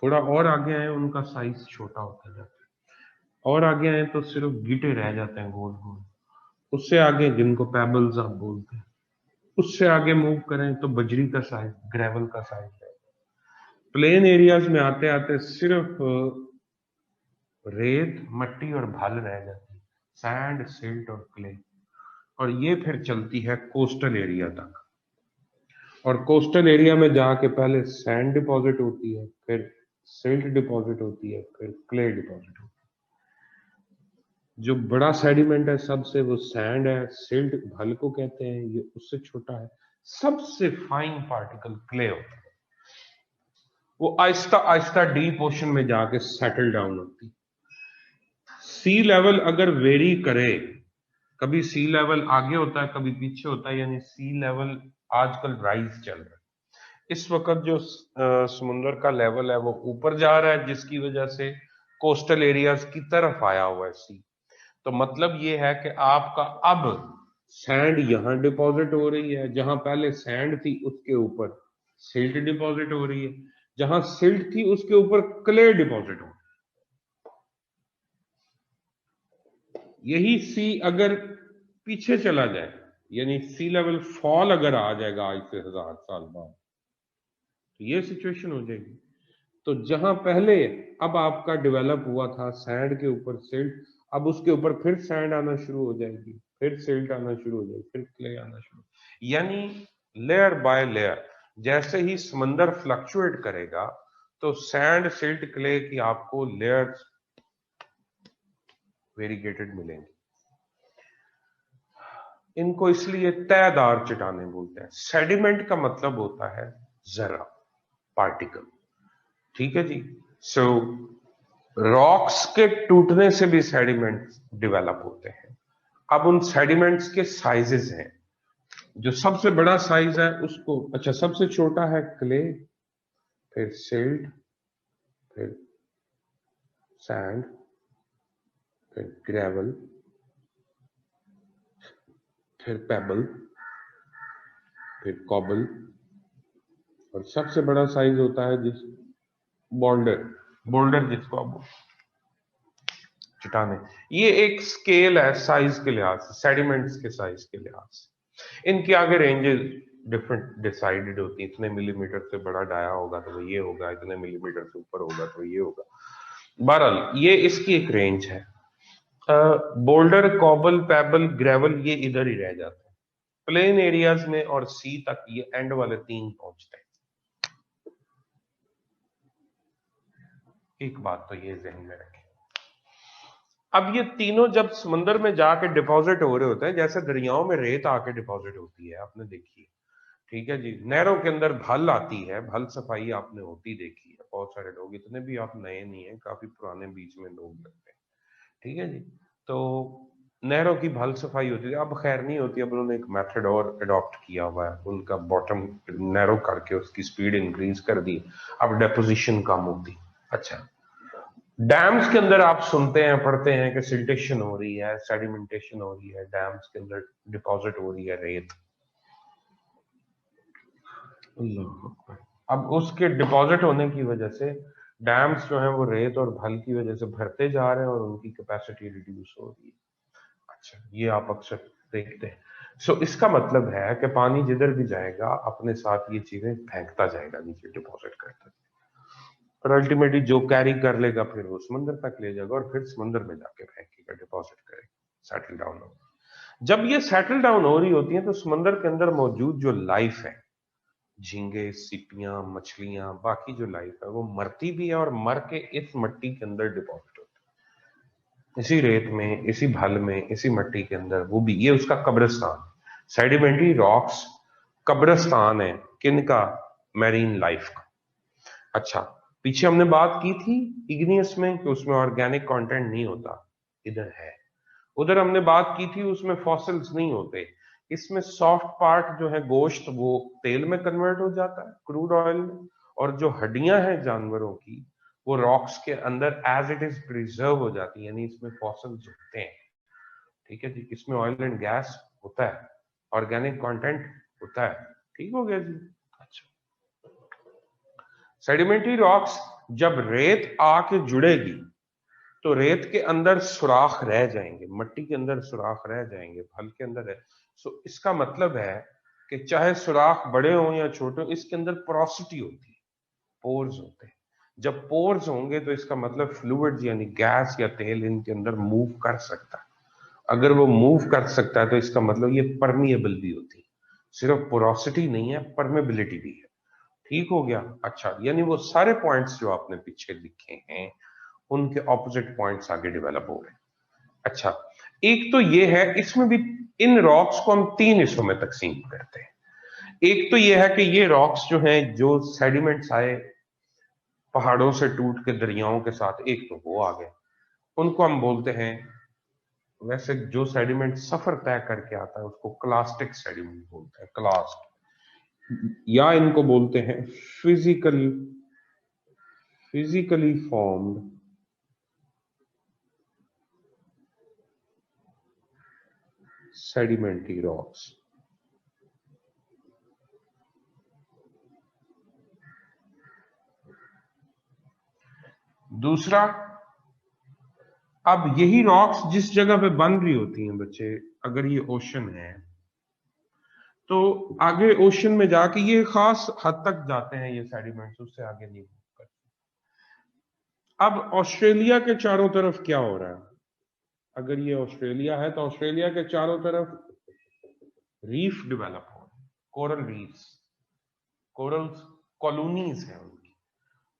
थोड़ा और आगे आए उनका साइज छोटा होता जाता है, और आगे आए तो सिर्फ गीटे रह जाते हैं गोल गोल। उससे आगे, जिनको पेबल्स आप बोलते हैं, उससे आगे मूव करें तो बजरी का साइज, ग्रेवल का साइज है। प्लेन एरियाज में आते आते सिर्फ रेत, मट्टी और भाल रह जाती है, सैंड, सिल्ट और क्ले। और ये फिर चलती है कोस्टल एरिया तक, और कोस्टल एरिया में जाके पहले सैंड डिपॉजिट होती है, फिर सिल्ट डिपॉजिट होती है, फिर क्ले डिपॉजिट होती है। जो बड़ा सेडिमेंट है सबसे, वो सैंड है, सिल्ट भल को कहते हैं, ये उससे छोटा है। सबसे फाइन पार्टिकल क्ले होता है, वो आहिस्ता आहिस्ता डीप ओशन में जाके सेटल डाउन होती है। सी लेवल अगर वेरी करे, कभी सी लेवल आगे होता है कभी पीछे होता है, यानी सी लेवल आजकल राइज चल रहा है। इस वक्त जो समुद्र का लेवल है वो ऊपर जा रहा है, जिसकी वजह से कोस्टल एरियाज की तरफ आया हुआ है सी। तो मतलब ये है कि आपका अब सैंड यहां डिपॉजिट हो रही है, जहां पहले सैंड थी उसके ऊपर सिल्ट डिपॉजिट हो रही है, जहां सिल्ट थी उसके ऊपर क्ले डिपॉजिट हो रही है। यही सी अगर पीछे चला जाए, यानी सी लेवल फॉल अगर आ जाएगा आज से 1000 साल बाद, तो ये सिचुएशन हो जाएगी। तो जहां पहले अब आपका डेवलप हुआ था सैंड के ऊपर सिल्ट, अब उसके ऊपर फिर सैंड आना शुरू हो जाएगी, फिर सिल्ट आना शुरू हो जाएगी, फिर क्ले आना शुरू, यानी लेयर बाय लेयर। जैसे ही समंदर फ्लक्चुएट करेगा तो सैंड, सिल्ट, क्ले की आपको लेयर्स वेरीगेटेड मिलेंगी। इनको इसलिए तयदार चट्टाने बोलते हैं। सेडिमेंट का मतलब होता है जरा, पार्टिकल। ठीक है जी। सो रॉक्स के टूटने से भी सेडिमेंट डेवलप होते हैं। अब उन सेडिमेंट्स के साइजेस हैं। जो सबसे बड़ा साइज है उसको, अच्छा सबसे छोटा है क्ले, फिर सिल्ट, फिर सैंड, फिर ग्रेवल, फिर पेबल, फिर कॉबल, और सबसे बड़ा साइज होता है जिस बोल्डर, बोल्डर जिसको आप चट्टाने। ये एक स्केल है साइज के लिहाज से, सेडिमेंट्स के साइज के लिहाज से। इनके आगे रेंजेस डिफरेंट डिसाइडेड होती है। इतने मिलीमीटर से बड़ा डाया होगा तो वो ये होगा, इतने मिलीमीटर से ऊपर होगा तो ये होगा। बहरहाल ये इसकी एक रेंज है। बोल्डर, कॉबल, पेबल, ग्रेवल ये इधर ही रह जाते हैं। प्लेन एरियाज में और सी तक ये एंड वाले तीन पहुंचते हैं। एक बात तो ये जहन में रखें। अब ये तीनों जब समंदर में जाके डिपॉजिट हो रहे होते हैं, जैसे दरियाओं में रेत आके डिपॉजिट होती है, आपने देखी है। ठीक है जी। नहरों के अंदर भल आती है, भल सफाई आपने होती देखी है। बहुत सारे लोग, इतने भी आप नए नहीं है, काफी पुराने बीच में लोग लगते हैं। ठीक है जी। तो नहरों की भल सफाई होती है, अब खैर नहीं होती। अब उन्होंने एक मेथड और अडॉप्ट किया हुआ है, उनका बॉटम नैरो करके उसकी स्पीड इंक्रीज कर दी, अब डेपोजिशन कम होती। अच्छा, डैम्स के अंदर आप सुनते हैं, पढ़ते हैं कि सिल्टेशन हो रही है, सेडिमेंटेशन हो रही है, डैम्स के अंदर डिपॉजिट हो रही है रेत। अब उसके डिपॉजिट होने की वजह से डैम्स जो है वो रेत और भल की वजह से भरते जा रहे हैं और उनकी कैपेसिटी रिड्यूस हो रही है। अच्छा, ये आप अक्सर देखते हैं। सो इसका मतलब है कि पानी जिधर भी जाएगा अपने साथ ये चीजें फेंकता जाएगा, नीचे डिपॉजिट करता जाएगा, और अल्टीमेटली जो कैरी कर लेगा फिर वो समंदर तक ले जाएगा और फिर समंदर में जाके फेंकेगा, डिपॉजिट करेगा, सेटल डाउन होगा। जब ये सेटल डाउन हो रही होती है तो समंदर के अंदर मौजूद जो लाइफ है, झींगे, सीपियां, मछलियां, बाकी जो लाइफ है वो मरती भी है और मर के इस मिट्टी के अंदर डिपॉजिट होती है, इसी रेत में, इसी भल में, इसी मिट्टी के अंदर। वो भी ये उसका कब्रिस्तान, सेडिमेंट्री रॉक्स कब्रिस्तान है किनका? मैरीन लाइफ का। अच्छा, पीछे हमने बात की थी इग्नियस में कि उसमें ऑर्गेनिक कंटेंट नहीं होता, इधर है। उधर हमने बात की थी उसमें फॉसिल्स नहीं होते। इसमें सॉफ्ट पार्ट जो है गोश्त, वो तेल में कन्वर्ट हो जाता है, क्रूड ऑयल में, और जो हड्डियां हैं जानवरों की वो रॉक्स के अंदर एज इट इज प्रिजर्व हो जाती है, यानी इसमें फॉसिल्स होते हैं। ठीक है जी, इसमें ऑयल एंड गैस होता है, ऑर्गेनिक कंटेंट होता है। ठीक हो गया जी। अच्छा, सेडिमेंट्री रॉक्स जब रेत आके जुड़ेगी तो रेत के अंदर सुराख रह जाएंगे, मिट्टी के अंदर सुराख रह जाएंगे, फल के अंदर है। सो इसका मतलब है कि चाहे सुराख बड़े हो या छोटे हो, इसके अंदर पोरोसिटी होती है, पोर्स होते हैं। जब पोर्स होंगे तो इसका मतलब फ्लूइड्स यानी गैस या तेल इनके अंदर मूव कर सकता है। अगर वो मूव कर सकता है तो इसका मतलब ये परमिएबल भी होती है, सिर्फ पोरोसिटी नहीं है, परमेबिलिटी भी है। ठीक हो गया। अच्छा, यानी वो सारे पॉइंट्स जो आपने पीछे लिखे हैं उनके ऑपोजिट पॉइंट्स आगे डेवलप हो रहे हैं। अच्छा, एक तो ये है, इसमें भी इन रॉक्स को हम तीन हिस्सों में तकसीम करते हैं। एक तो ये है कि ये रॉक्स जो हैं, जो सेडिमेंट्स आए पहाड़ों से टूट के दरियाओं के साथ, एक तो वो आ गए, उनको हम बोलते हैं, वैसे जो सेडिमेंट सफर तय करके आता है उसको क्लास्टिक सेडिमेंट बोलते हैं, क्लास्ट, या इनको बोलते हैं फिजिकली फॉर्म्ड सेडिमेंट्री रॉक्स। दूसरा, अब यही रॉक्स जिस जगह पे बन रही होती हैं बच्चे, अगर ये ओशन है तो आगे ओशन में जाके ये खास हद तक जाते हैं ये सेडिमेंट्स, उससे आगे नहीं मूव करते। अब ऑस्ट्रेलिया के चारों तरफ क्या हो रहा है? अगर ये ऑस्ट्रेलिया है तो ऑस्ट्रेलिया के चारों तरफ रीफ डेवलप हो रहे हैं, कोरल रीफ्स, कोरल्स कॉलोनीज हैं उनकी।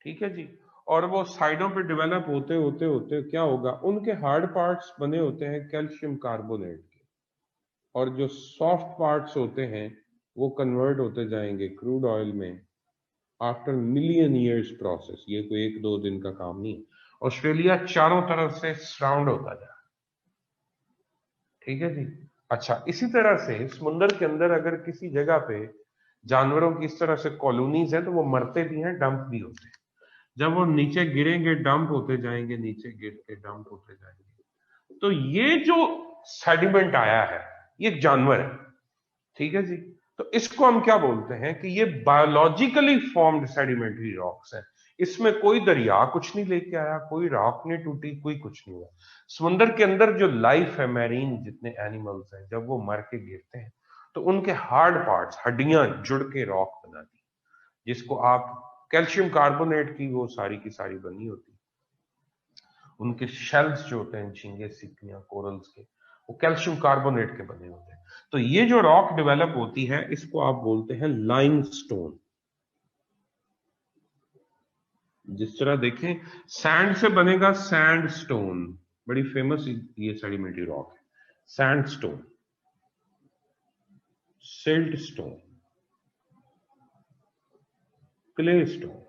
ठीक है जी। और वो साइडों पे डेवलप होते होते होते क्या होगा, उनके हार्ड पार्ट्स बने होते हैं कैल्शियम कार्बोनेट के, और जो सॉफ्ट पार्ट्स होते हैं वो कन्वर्ट होते जाएंगे क्रूड ऑयल में आफ्टर मिलियन ईयर्स प्रोसेस। ये कोई एक दो दिन का काम नहीं है। ऑस्ट्रेलिया चारों तरफ से सराउंड होता जा रहा है। ठीक है जी। अच्छा, इसी तरह से समुद्र के अंदर अगर किसी जगह पे जानवरों की इस तरह से कॉलोनीज है तो वो मरते भी हैं, डंप भी होते हैं। जब वो नीचे गिरेंगे डंप होते जाएंगे, नीचे गिर के डंप होते जाएंगे। तो ये जो सेडिमेंट आया है ये जानवर है। ठीक है जी। तो इसको हम क्या बोलते हैं कि ये बायोलॉजिकली फॉर्म्ड सेडिमेंट्री रॉक्स है। इसमें कोई दरिया कुछ नहीं लेके आया, कोई रॉक नहीं टूटी, कोई कुछ नहीं हुआ। समुद्र के अंदर जो लाइफ है, मैरीन जितने एनिमल्स हैं, जब वो मर के गिरते हैं तो उनके हार्ड पार्ट्स, हड्डियां जुड़ के रॉक बनाती, जिसको आप कैल्शियम कार्बोनेट की वो सारी की सारी बनी होती। उनके शेल्स जो होते हैं, झींगे, सिक्कियां, कोरल्स के, वो कैल्शियम कार्बोनेट के बने होते हैं। तो ये जो रॉक डेवलप होती है इसको आप बोलते हैं लाइमस्टोन। जिस तरह देखें सैंड से बनेगा सैंडस्टोन, बड़ी फेमस ये सेडिमेंट्री रॉक है। सैंडस्टोन, सिल्टस्टोन, क्ले स्टोन,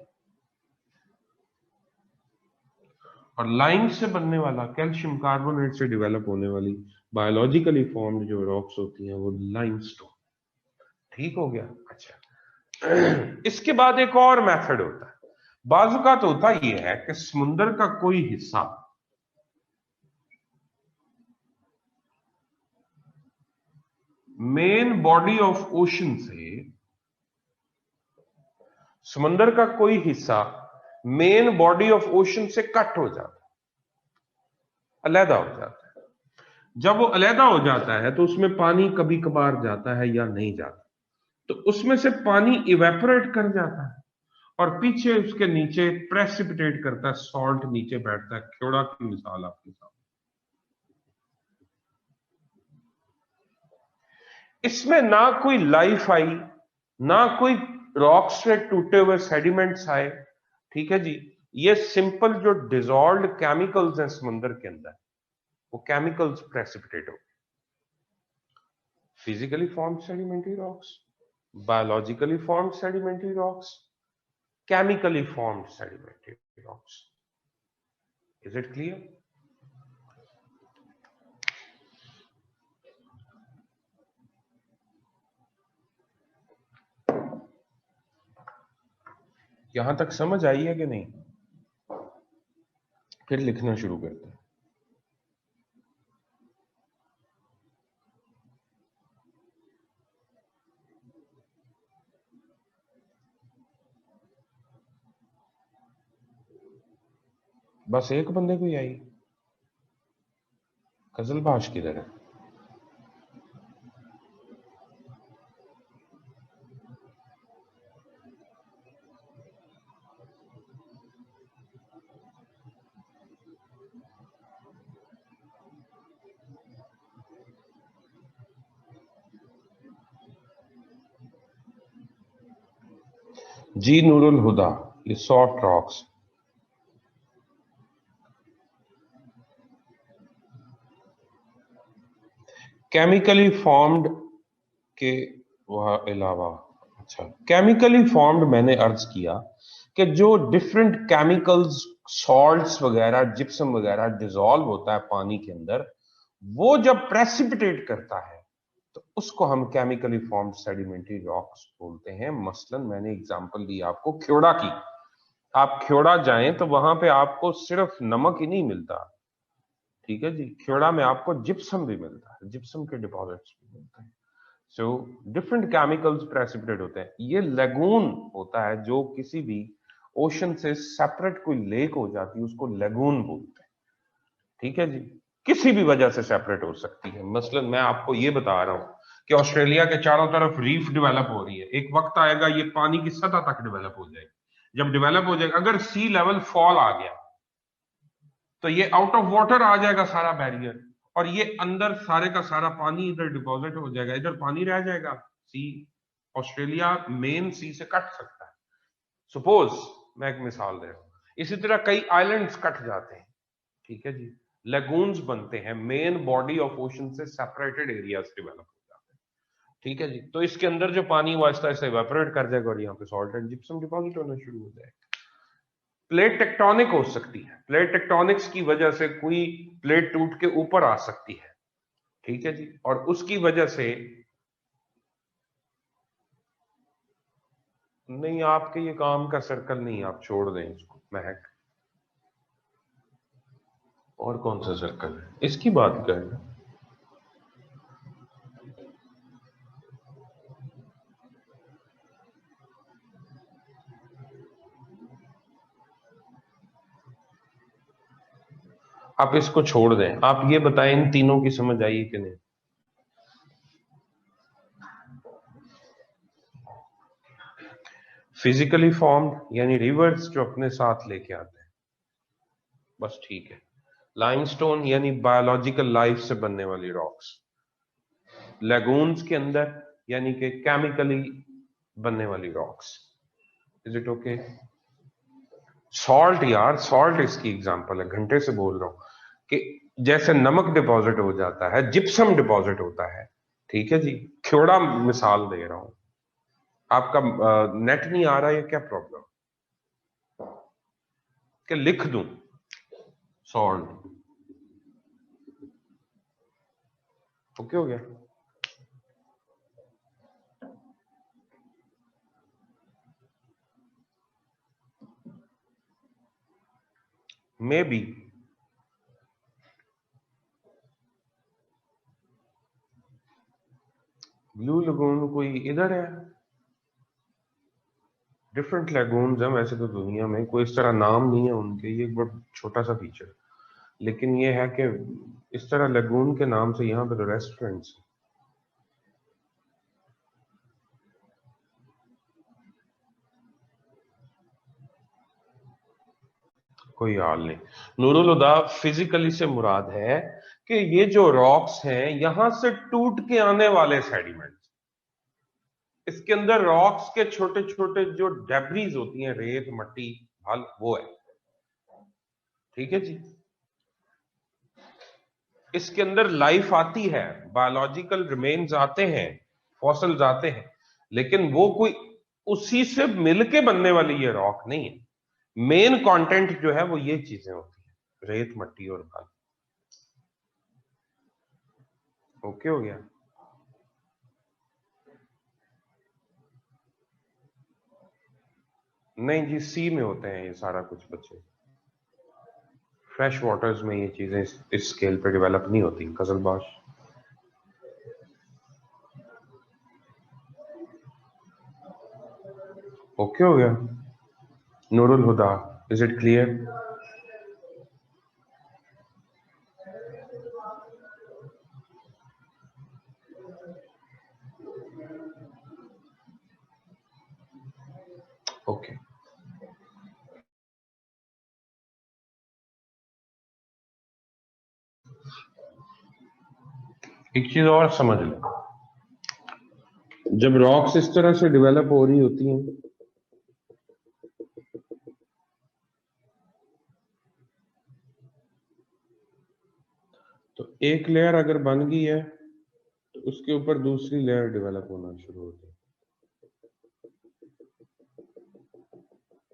और लाइम से बनने वाला, कैल्शियम कार्बोनेट से डेवलप होने वाली बायोलॉजिकली फॉर्म्ड जो रॉक्स होती हैं वो लाइमस्टोन। ठीक हो गया। अच्छा, इसके बाद एक और मेथड होता है, बाजुकात होता यह है कि समुंदर का कोई हिस्सा मेन बॉडी ऑफ ओशन से, समंदर का कोई हिस्सा मेन बॉडी ऑफ ओशन से कट हो जाता है, अलहदा हो जाता है। जब वो अलहदा हो जाता है तो उसमें पानी कभी कभार जाता है या नहीं जाता, तो उसमें से पानी इवेपोरेट कर जाता है और पीछे उसके नीचे प्रेसिपिटेट करता है, सॉल्ट नीचे बैठता है। क्योड़ा की मिसाल आपके सामने। इसमें ना कोई लाइफ आई, ना कोई रॉक से टूटे हुए सेडिमेंट्स आए, ठीक है जी। ये सिंपल जो डिजॉल्व्ड केमिकल्स हैं समुद्र के अंदर, वो केमिकल्स प्रेसिपिटेट हो, physically formed sedimentary rocks, biologically formed sedimentary rocks, chemically formed sedimentary rocks. Is it clear? यहां तक समझ आई है कि नहीं? फिर लिखना शुरू करते हैं। बस एक बंदे को ही आई। कजलबाश किधर है? जी नूरुल हुदा, ये सॉफ्ट रॉक्स, केमिकली फॉर्म्ड के अलावा, अच्छा केमिकली फॉर्म्ड मैंने अर्ज किया कि जो डिफरेंट केमिकल्स, सॉल्ट्स वगैरह, जिप्सम वगैरह डिसॉल्व होता है पानी के अंदर, वो जब प्रेसिपिटेट करता है तो उसको हम केमिकली फॉर्म्ड सेडिमेंट्री रॉक्स बोलते हैं। मसलन मैंने एग्जांपल दी आपको ख्योड़ा की। आप ख्योड़ा जाएं तो वहां पे आपको सिर्फ नमक ही नहीं मिलता, ठीक है जी, ख्योड़ा में आपको जिप्सम भी मिलता है, जिप्सम के डिपॉजिट्स भी मिलते हैं। सो डिफरेंट केमिकल्स प्रेसिपिटेट होते हैं। ये लेगून होता है, जो किसी भी ओशन से सेपरेट कोई लेक हो जाती है उसको लेगून बोलते हैं, ठीक है जी। किसी भी वजह से सेपरेट हो सकती है। मसलन मैं आपको ये बता रहा हूं कि ऑस्ट्रेलिया के चारों तरफ रीफ डेवलप हो रही है, एक वक्त आएगा ये पानी की सतह तक डेवलप हो जाएगी। जब डेवलप हो जाएगा, अगर सी लेवल फॉल आ गया तो ये आउट ऑफ वाटर आ जाएगा सारा बैरियर, और ये अंदर सारे का सारा पानी इधर डिपॉजिट हो जाएगा, इधर पानी रह जाएगा। सी, ऑस्ट्रेलिया मेन सी से कट सकता है, सपोज मैं एक मिसाल दे रहा हूं। इसी तरह कई आइलैंड्स कट जाते हैं, ठीक है जी, लगून्स बनते हैं, मेन बॉडी ऑफ ओशन से सेपरेटेड एरियाज डेवलप हो जाते हैं, ठीक है जी। तो इसके अंदर जो पानी वो आहिस्ता आहिस्ता इवेपोरेट कर जाएगा और यहाँ पे सॉल्ट एंड जिप्सम डिपॉजिट होना शुरू हो जाएगा। प्लेट टेक्टोनिक हो सकती है, प्लेट टेक्टोनिक्स की वजह से कोई प्लेट टूट के ऊपर आ सकती है, ठीक है जी, और उसकी वजह से, नहीं आपके ये काम का सर्कल नहीं, आप छोड़ दें इसको महक। और कौन सा सर्कल है इसकी बात करना? आप इसको छोड़ दें, आप ये बताएं इन तीनों की समझ आई कि नहीं? फिजिकली फॉर्म्ड यानी रिवर्स जो अपने साथ लेके आते हैं, बस ठीक है। लाइमस्टोन यानी बायोलॉजिकल लाइफ से बनने वाली रॉक्स, लगून्स के अंदर यानी कि केमिकली बनने वाली rocks. Is it okay? Salt, यार सॉल्ट इसकी एग्जांपल है, घंटे से बोल रहा हूं कि जैसे नमक डिपॉजिट हो जाता है, जिप्सम डिपॉजिट होता है, ठीक है जी। ख्योड़ा मिसाल दे रहा हूं। आपका नेट नहीं आ रहा है, क्या प्रॉब्लम? कि लिख दूं सॉल्ट? ओके हो गया? मे बी ब्लू लगून कोई इधर है, डिफरेंट लगून्स हैं वैसे तो दुनिया में, कोई इस तरह नाम नहीं है उनके, ये एक बहुत छोटा सा फीचर, लेकिन ये है कि इस तरह लगून के नाम से यहाँ पे तो रेस्टोरेंट्स, कोई हाल नहीं। नूरुल हुदा, फिजिकली से मुराद है कि ये जो रॉक्स हैं यहां से टूट के आने वाले सेडिमेंट, इसके अंदर रॉक्स के छोटे छोटे जो डेब्रीज होती हैं, रेत मट्टी हल, वो है। ठीक है जी, इसके अंदर लाइफ आती है, बायोलॉजिकल रिमेन्स आते हैं, फॉसिल्स आते हैं, लेकिन वो कोई उसी से मिलके बनने वाली ये रॉक नहीं है। मेन कंटेंट जो है वो ये चीजें होती है, रेत मट्टी और बाल। ओके हो गया। नहीं जी, सी में होते हैं ये सारा कुछ बच्चे, फ्रेश वाटर्स में ये चीजें इस स्केल पे डेवलप नहीं होती कजलबाश। ओके हो गया। नूरुल हुदा, इज इट क्लियर? ओके, एक चीज और समझ लो, जब रॉक्स इस तरह से डेवलप हो रही होती हैं तो एक लेयर अगर बन गई है तो उसके ऊपर दूसरी लेयर डेवलप होना शुरू होती है।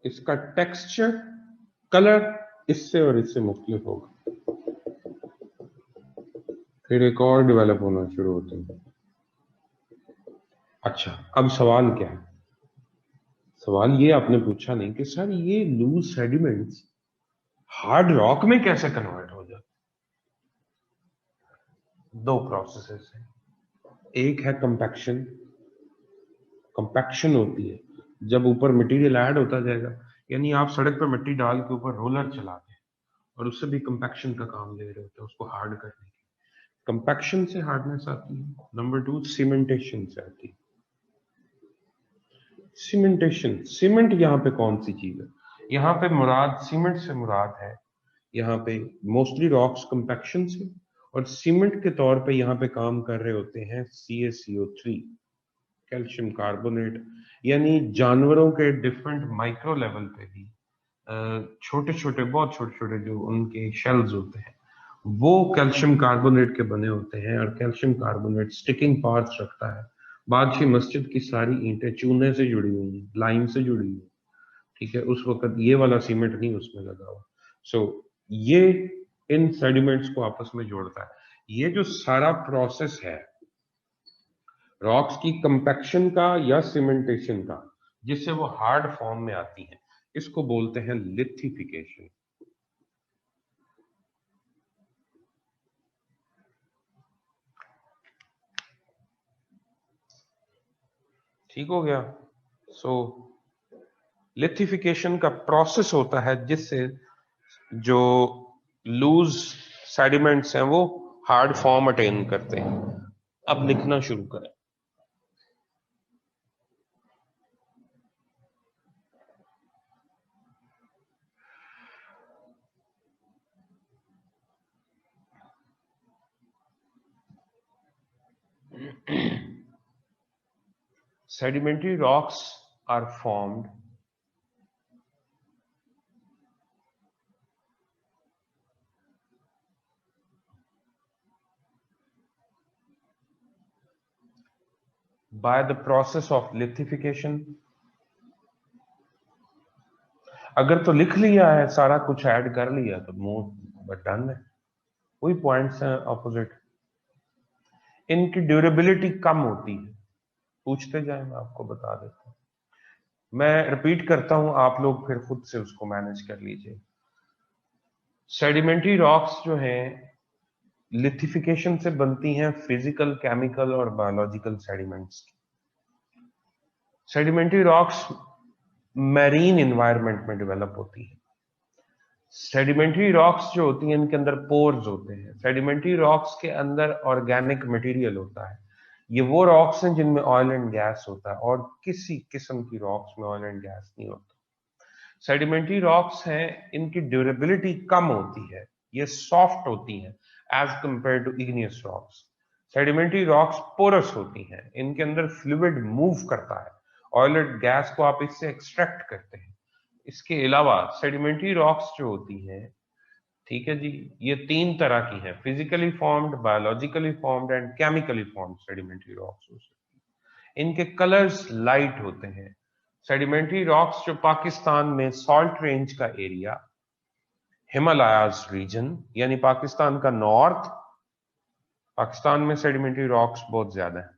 इसका टेक्सचर, कलर इससे और इससे मुख्तलिफ होगा, फिर एक और डेवलप होना शुरू होता है। अच्छा, अब सवाल क्या है? सवाल ये आपने पूछा नहीं कि सर ये लूज सेडिमेंट्स हार्ड रॉक में कैसे कन्वर्ट हो जाते? दो प्रोसेसेस हैं, एक है कंपैक्शन। कंपैक्शन होती है जब ऊपर मटेरियल ऐड होता जाएगा, यानी आप सड़क पर मिट्टी डाल के ऊपर रोलर चलाते हैं और उससे भी कंपैक्शन का काम ले रहे होते हैं उसको हार्ड करने के। कंपैक्शन से हार्डनेस आती है। नंबर टू, सीमेंटेशन से आती है। सीमेंटेशन, सीमेंट यहाँ पे कौन सी चीज है? यहाँ पे मुराद, सीमेंट से मुराद है यहाँ पे मोस्टली रॉक्स कंपैक्शन से, और सीमेंट के तौर पे यहाँ पे काम कर रहे होते हैं CaCO3, कैल्शियम कार्बोनेट। यानी जानवरों के डिफरेंट माइक्रो लेवल पे भी छोटे छोटे, बहुत छोटे छोटे जो उनके शेल्स होते हैं वो कैल्शियम कार्बोनेट के बने होते हैं, और कैल्शियम कार्बोनेट स्टिकिंग पार्ट्स रखता है। बादशाही मस्जिद की सारी ईंटें चूने से जुड़ी हुई हैं, लाइम से जुड़ी हुई हैं। ठीक है, उस वक्त ये वाला सीमेंट नहीं उसमें लगा हुआ। सो ये इन सेडिमेंट्स को आपस में जोड़ता है। ये जो सारा प्रोसेस है रॉक्स की कंपैक्शन का या सीमेंटेशन का, जिससे वो हार्ड फॉर्म में आती है, इसको बोलते हैं लिथिफिकेशन। ठीक हो गया। सो लिथिफिकेशन का प्रोसेस होता है जिससे जो लूज सेडिमेंट्स हैं वो हार्ड फॉर्म अटेन करते हैं। अब लिखना शुरू करें। Sedimentary rocks are formed by the process of lithification। अगर तो लिख लिया है, सारा कुछ ऐड कर लिया तो मोर डन है। वही पॉइंट्स हैं ऑपोजिट। इनकी ड्यूरेबिलिटी कम होती है, पूछते जाए मैं आपको बता देता हूं। मैं रिपीट करता हूं, आप लोग फिर खुद से उसको मैनेज कर लीजिए। सेडिमेंट्री रॉक्स जो हैं लिथिफिकेशन से बनती हैं फिजिकल, केमिकल और biological sediments. Sedimentary rocks marine environment में डेवलप होती है। सेडिमेंट्री रॉक्स जो होती हैं इनके अंदर पोर्स होते हैं। सेडिमेंट्री रॉक्स के अंदर ऑर्गेनिक मटेरियल होता है। ये वो रॉक्स हैं जिनमें ऑयल एंड गैस होता है और किसी किस्म की रॉक्स में ऑयल एंड गैस नहीं होता। सेडिमेंट्री रॉक्स हैं, इनकी ड्यूरेबिलिटी कम होती है, ये सॉफ्ट होती हैं as compare to igneous rocks. Sedimentary rocks porous होती हैं, इनके अंदर फ्लूइड मूव करता है, ऑयल एंड गैस को आप इससे एक्सट्रैक्ट करते हैं। इसके अलावा सेडिमेंट्री रॉक्स जो होती हैं, ठीक है जी, ये तीन तरह की हैं, physically formed, biologically formed and chemically formed sedimentary rocks हो सकती हैं। इनके कलर्स लाइट होते हैं। सेडिमेंट्री रॉक्स जो पाकिस्तान में सॉल्ट रेंज का एरिया, हिमालयाज रीजन यानी पाकिस्तान का नॉर्थ, पाकिस्तान में सेडिमेंट्री रॉक्स बहुत ज्यादा है,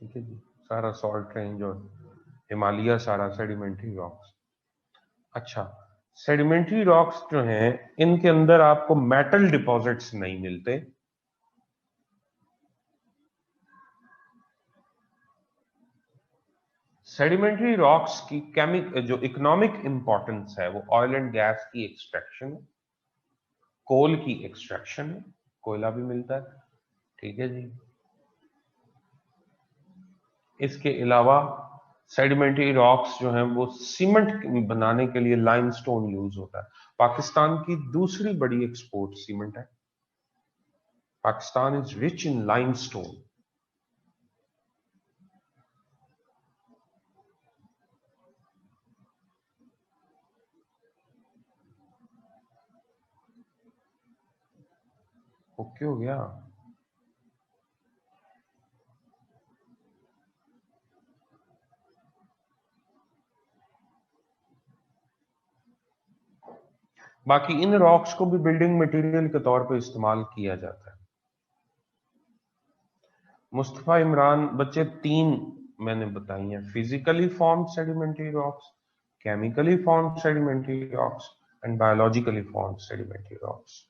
ठीक है जी, सारा सॉल्ट रेंज और हिमालय सारा सेडिमेंट्री रॉक्स। अच्छा, सेडिमेंट्री रॉक्स जो हैं इनके अंदर आपको मेटल डिपॉजिट्स नहीं मिलते। सेडिमेंट्री रॉक्स की जो इकोनॉमिक इंपॉर्टेंस है वो ऑयल एंड गैस की एक्सट्रैक्शन, कोल की एक्सट्रैक्शन है, कोयला भी मिलता है, ठीक है जी। इसके अलावा सेडिमेंट्री रॉक्स जो हैं वो सीमेंट बनाने के लिए लाइमस्टोन यूज होता है। पाकिस्तान की दूसरी बड़ी एक्सपोर्ट सीमेंट है। Pakistan is rich in limestone. Okay हो गया। बाकी इन रॉक्स को भी बिल्डिंग मटेरियल के तौर पे इस्तेमाल किया जाता है। मुस्तफा इमरान, बच्चे तीन मैंने बताई हैं, physically formed sedimentary rocks, chemically formed sedimentary rocks and biologically formed sedimentary rocks.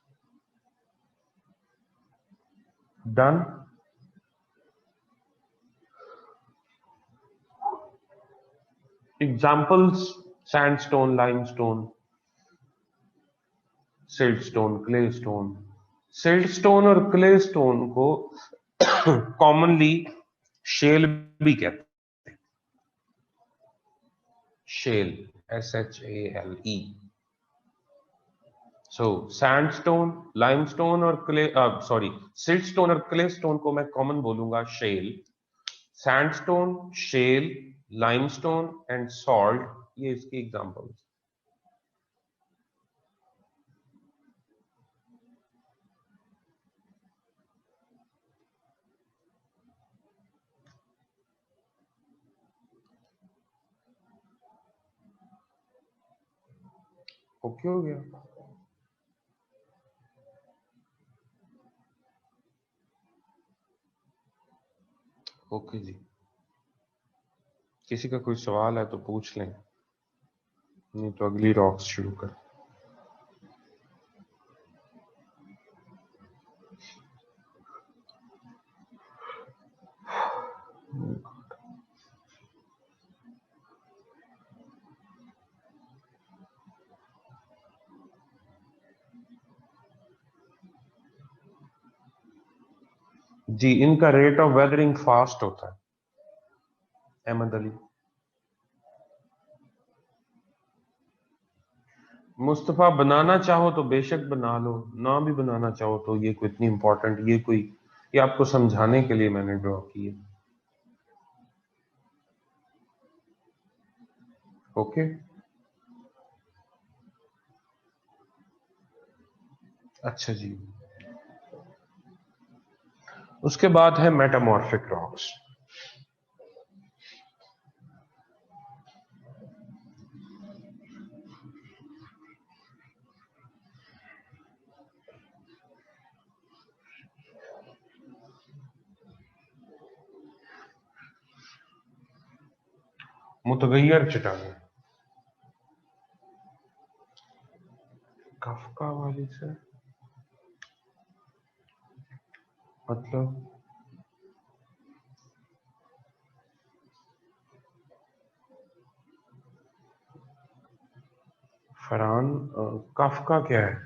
Done. Examples: sandstone, limestone, siltstone, clay stone. Siltstone और क्ले स्टोन को कॉमनली शेल भी कहते हैं। Shale, SHALE। So sandstone, limestone और क्ले, सॉरी, सिल्टस्टोन और clay stone को मैं common बोलूंगा shale. Sandstone, shale, limestone and salt, ये इसकी एग्जांपल्स। ओके हो गया। ओके जी, किसी का कोई सवाल है तो पूछ लें, नहीं तो अगली रॉक्स शुरू कर। जी, इनका रेट ऑफ वेदरिंग फास्ट होता है। अहमद अली। मुस्तफा, बनाना चाहो तो बेशक बना लो, ना भी बनाना चाहो तो ये कोई इतनी इंपॉर्टेंट, ये आपको समझाने के लिए मैंने ड्रॉ की है। ओके। अच्छा जी, उसके बाद है मेटामॉर्फिक रॉक्स। मुतगैयर चट्टानें। काफका वाली से मतलब फरहान, काफका क्या है?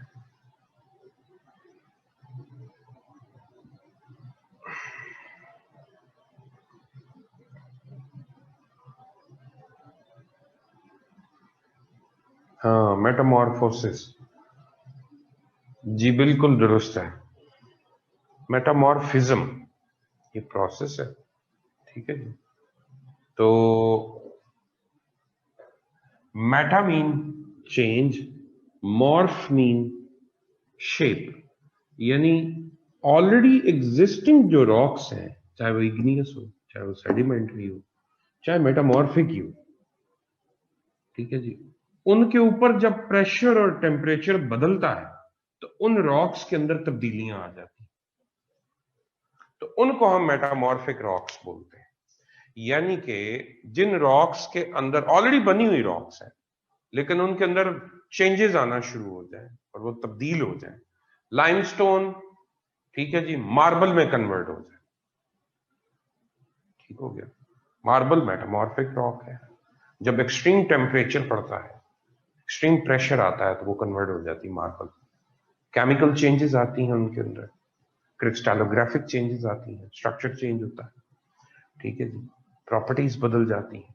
हाँ, मेटामॉर्फोसिस। जी बिल्कुल दुरुस्त है। मेटामॉर्फिज्म ये प्रोसेस है। ठीक है जी। तो Meta mean change, morph mean shape, यानी ऑलरेडी एग्जिस्टिंग जो रॉक्स हैं, चाहे वो इग्नियस हो, चाहे वो सेडिमेंट्री हो, चाहे मेटामॉर्फिक ही हो, ठीक है जी, उनके ऊपर जब प्रेशर और टेम्परेचर बदलता है तो उन रॉक्स के अंदर तब्दीलियां आ जाती हैं, तो उनको हम मेटामॉर्फिक रॉक्स बोलते हैं। यानी कि जिन रॉक्स के अंदर ऑलरेडी बनी हुई रॉक्स हैं लेकिन उनके अंदर चेंजेस आना शुरू हो जाए और वो तब्दील हो जाए। लाइमस्टोन, ठीक है जी, मार्बल में कन्वर्ट हो जाए। ठीक हो गया। मार्बल मेटामॉर्फिक रॉक है। जब एक्सट्रीम टेम्परेचर पड़ता है, एक्सट्रीम प्रेशर आता है तो वो कन्वर्ट हो जाती है मार्बल। केमिकल चेंजेस आती हैं उनके अंदर, क्रिस्टलोग्राफिक चेंजेस आती हैं, स्ट्रक्चर चेंज होता है। ठीक है जी, प्रॉपर्टीज बदल जाती हैं।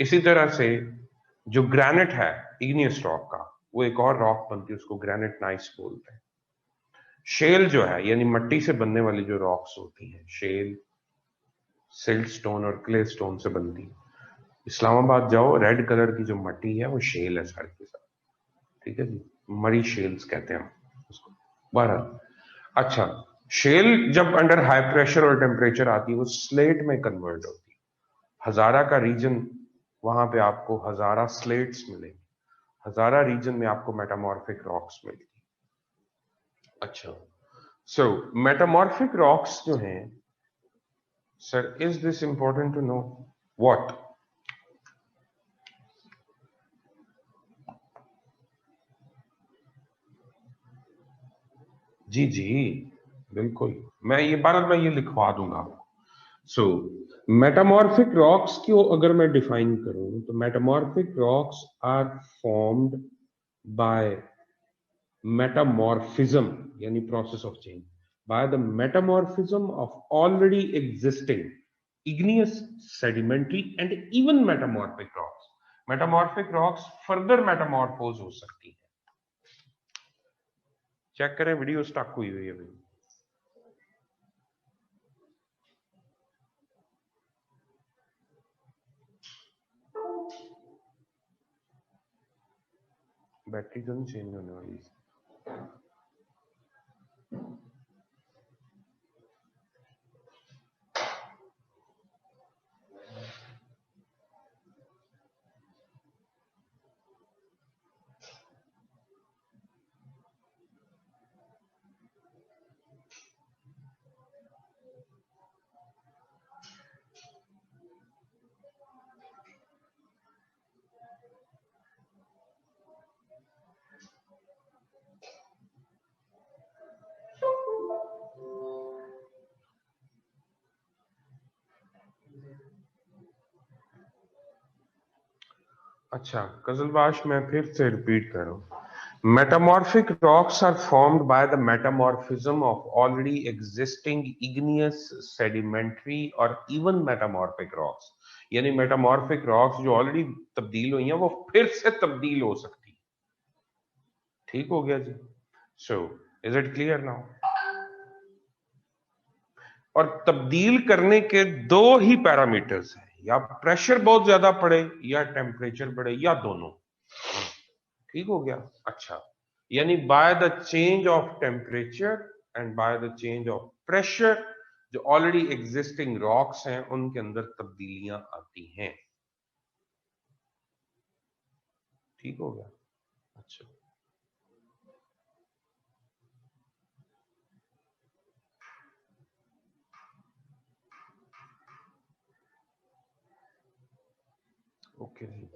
इसी तरह से जो ग्रेनाइट है इग्नियस रॉक का, वो एक और रॉक बनती है, उसको ग्रेनाइट नाइस बोलते हैं। शेल जो है यानी मिट्टी से बनने वाली जो रॉक्स होती हैं, शेल सिल्ट स्टोन और क्ले स्टोन से बनती है। इस्लामाबाद जाओ, रेड कलर की जो मिट्टी है वो शेल है सारी के साथ। ठीक है जी, मरी शेल्स कहते हैं हम उसको। बहरहाल, अच्छा, शेल जब अंडर हाई प्रेशर और टेम्परेचर आती है वो स्लेट में कन्वर्ट होती है। हजारा का रीजन, वहां पे आपको हजारा स्लेट्स मिलेंगे। हजारा रीजन में आपको मेटामॉर्फिक रॉक्स मिलती। अच्छा, सो मेटामॉर्फिक रॉक्स जो हैं sir, is this important to know what? जी जी बिल्कुल, मैं ये भारत में ये लिखवा दूंगा। सो मेटामॉर्फिक रॉक्स को अगर मैं डिफाइन करूं तो metamorphic rocks are formed by metamorphism, यानी process of change, by the metamorphism of already existing igneous, sedimentary and even metamorphic rocks. Metamorphic rocks further metamorphose हो सकती है। चेक करें, वीडियो स्टक हुई हुई है अभी। बैटरी तो नहीं चेंज होने वाली। अच्छा कजलबाश, मैं फिर से रिपीट कर रहा हूं। Metamorphic rocks are formed by the metamorphism of already existing igneous, sedimentary और इवन मेटामॉर्फिक रॉक्स। यानी मेटामॉर्फिक रॉक्स जो ऑलरेडी तब्दील हुई हैं वो फिर से तब्दील हो सकती है। ठीक हो गया जी। So is it clear now? और तब्दील करने के दो ही पैरामीटर्स हैं, या प्रेशर बहुत ज्यादा पड़े या टेम्परेचर बढ़े या दोनों। ठीक हो गया। अच्छा, यानी by the change of temperature and by the change of pressure जो ऑलरेडी एग्जिस्टिंग रॉक्स हैं उनके अंदर तब्दीलियां आती हैं। ठीक हो गया। अच्छा, ओके जी।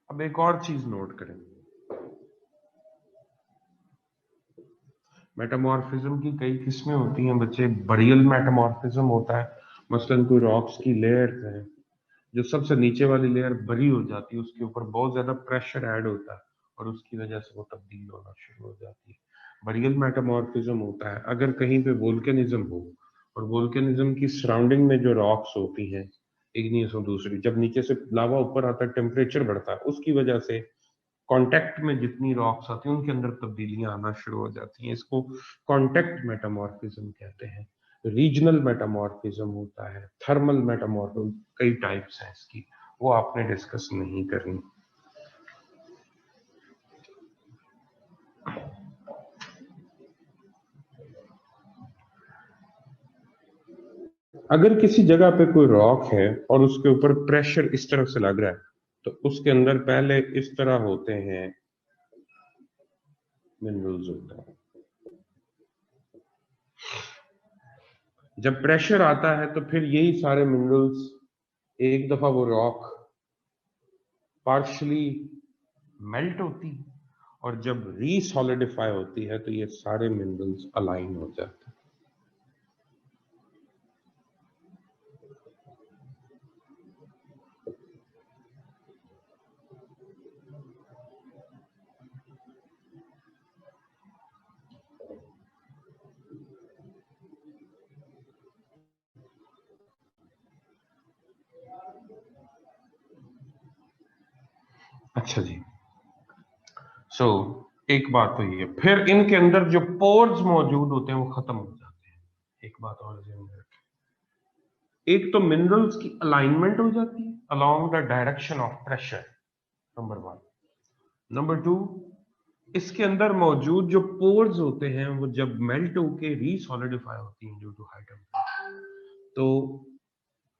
अब एक और चीज नोट करें, मेटामॉर्फिज्म की कई किस्में होती हैं बच्चे। बरियल मेटामॉर्फिज्म होता है, मसलन कोई रॉक्स की लेयर है, जो सबसे नीचे वाली लेयर बरी हो जाती है, उसके ऊपर बहुत ज्यादा प्रेशर ऐड होता है और उसकी वजह से वो तब्दील होना शुरू हो जाती है। बरियल मेटामॉर्फिज्म होता है अगर कहीं पे वोल्केनिज्म हो और वोल्केनिज्म की सराउंडिंग में जो रॉक्स होती हैं इग्नियस और दूसरी, जब नीचे से लावा ऊपर आता है टेम्परेचर बढ़ता है, उसकी वजह से कांटेक्ट में जितनी रॉक्स आती हैं उनके अंदर तब्दीलियां आना शुरू हो जाती हैं। इसको कांटेक्ट मेटामॉर्फिज्म कहते हैं। रीजनल मेटामॉर्फिज्म होता है, थर्मल मेटामॉर्फिज्म, कई टाइप्स हैं इसकी, वो आपने डिस्कस नहीं करनी। अगर किसी जगह पे कोई रॉक है और उसके ऊपर प्रेशर इस तरह से लग रहा है, तो उसके अंदर पहले इस तरह होते हैं मिनरल्स होता है। जब प्रेशर आता है तो फिर यही सारे मिनरल्स, एक दफा वो रॉक पार्शली मेल्ट होती है और जब रीसॉलिडिफाई होती है तो ये सारे मिनरल्स अलाइन हो जाते हैं। अच्छा जी, सो एक बात तो ये, फिर इनके अंदर जो पोर्स मौजूद होते हैं वो खत्म हो जाते हैं। एक बात और ध्यान में रखें, एक तो मिनरल्स की अलाइनमेंट हो जाती है along the direction of pressure, number one. Number two, इसके अंदर मौजूद जो पोर्स होते हैं वो जब मेल्ट होके रीसॉलिडिफाई होती हैं ड्यू टू हाई टेम्परेचर, तो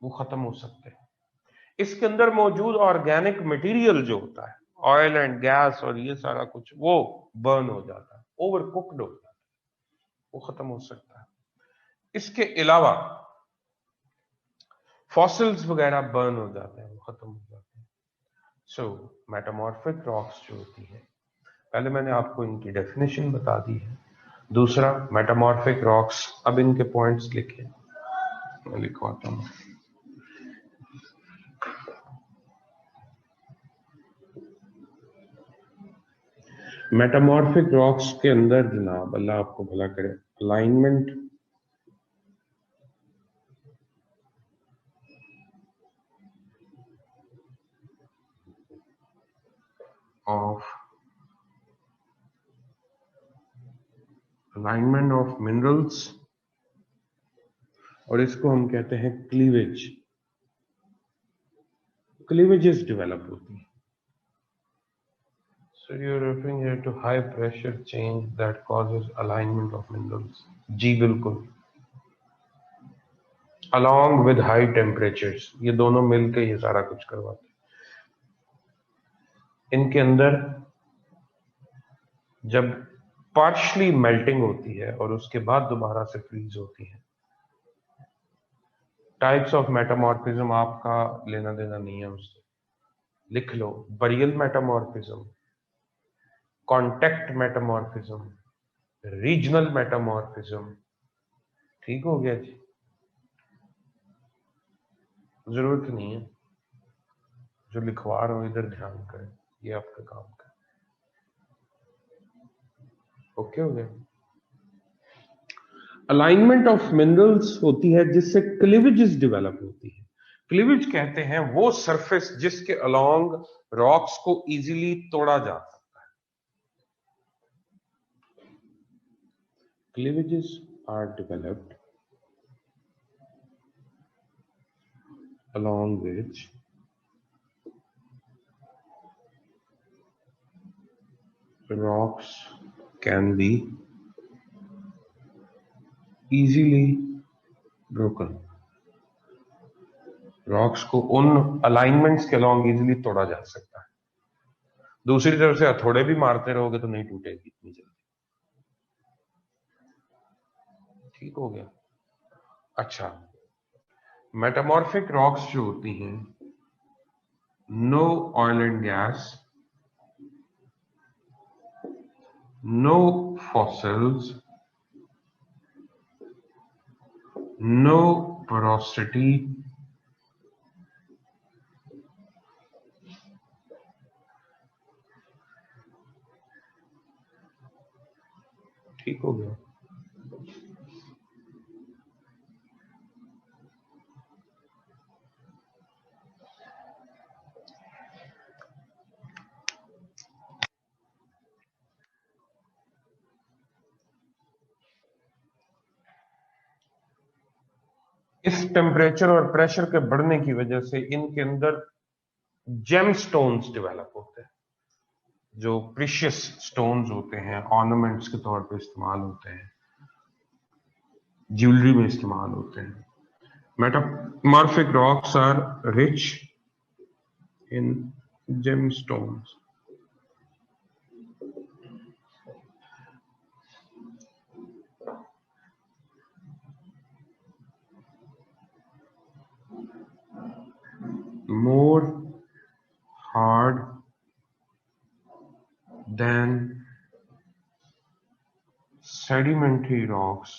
वो खत्म हो सकते हैं। इसके अंदर मौजूद ऑर्गेनिक मटेरियल जो होता है, ऑयल एंड गैस और ये सारा कुछ, वो बर्न हो जाता है, ओवर कुक्ड हो जाता है, वो खत्म हो सकता है। इसके अलावा फॉसिल्स वगैरह बर्न हो जाते हैं, वो खत्म हो जाते हैं। सो मेटामॉर्फिक रॉक्स जो होती है, पहले मैंने आपको इनकी डेफिनेशन बता दी है। दूसरा, मेटामॉर्फिक रॉक्स, अब इनके पॉइंट्स लिखे, मैं लिखवाता हूं। मेटामॉर्फिक रॉक्स के अंदर जनाब, अल्लाह आपको भला करे, अलाइनमेंट ऑफ मिनरल्स, और इसको हम कहते हैं क्लीवेज। क्लीवेजेस डेवलप होती है। So you're referring here to high pressure change that causes alignment of minerals. जी बिल्कुल, along with high temperatures, ये दोनों मिलके ये सारा कुछ करवाते हैं। इनके अंदर जब पार्शली मेल्टिंग होती है और उसके बाद दोबारा से फ्रीज होती है, टाइप्स ऑफ मेटामॉर्फिज्म आपका लेना देना नहीं है उससे, लिख लो। Burial metamorphism, contact metamorphism, regional metamorphism. ठीक हो गया जी, जरूरत नहीं है जो लिखवा रहा हूं इधर ध्यान करें, ये आपका काम का। ओके हो गया। अलाइनमेंट ऑफ मिनरल्स होती है जिससे क्लीवेजेस डेवलप होती है। क्लीवेज कहते हैं वो सरफेस जिसके अलोंग रॉक्स को इजीली तोड़ा जा सकता है। Cleavages are developed along which rocks can be easily broken। Rocks को उन अलाइनमेंट्स के अलोंग इजीली तोड़ा जा सकता है। दूसरी तरफ से हथौड़े भी मारते रहोगे तो नहीं टूटेगी इतनी जल्दी। ठीक हो गया। अच्छा, मेटामॉर्फिक रॉक्स जो होती हैं no oil and gas, no fossils, no porosity, ठीक हो गया। इस टेम्परेचर और प्रेशर के बढ़ने की वजह से इनके अंदर जेम स्टोन्स डेवलप होते हैं, जो प्रीशियस स्टोन्स होते हैं, ऑर्नामेंट्स के तौर पे इस्तेमाल होते हैं, ज्वेलरी में इस्तेमाल होते हैं। Metamorphic rocks are rich in gemstones. More hard than sedimentary rocks,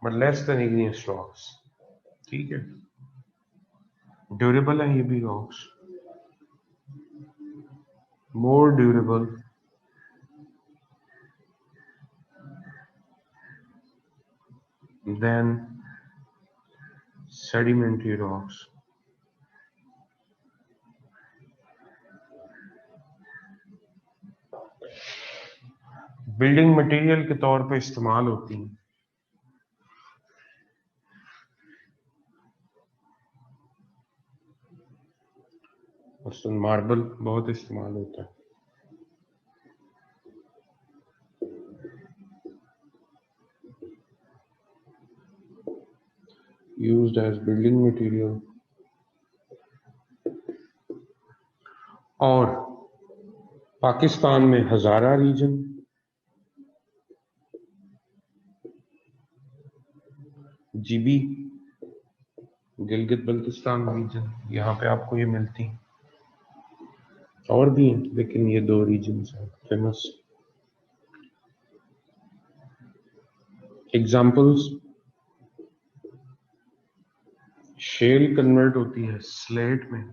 but less than igneous rocks. ठीक है, ड्यूरेबल है ये भी rocks, more durable than sedimentary rocks. Building material के तौर पे इस्तेमाल होती हैं। मसलन मार्बल बहुत इस्तेमाल होता है। Used as building material. और पाकिस्तान में Hazara region, GB Gilgit Baltistan region, यहाँ पे आपको ये मिलती हैं। और भी हैं लेकिन ये दो रीजन हैं फेमस। एग्जाम्पल्स, शेल कन्वर्ट होती है स्लेट में,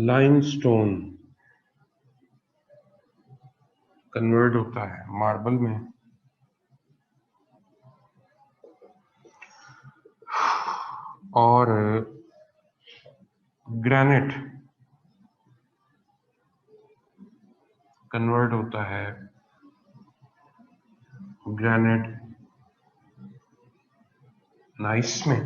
लाइमस्टोन कन्वर्ट होता है मार्बल में, और ग्रेनाइट कन्वर्ट होता है ग्रेनाइट नाइस में।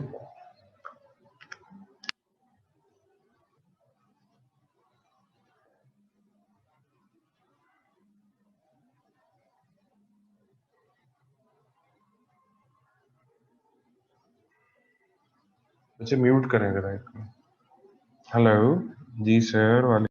अच्छा म्यूट करें जरा एक। हेलो जी सर, वाले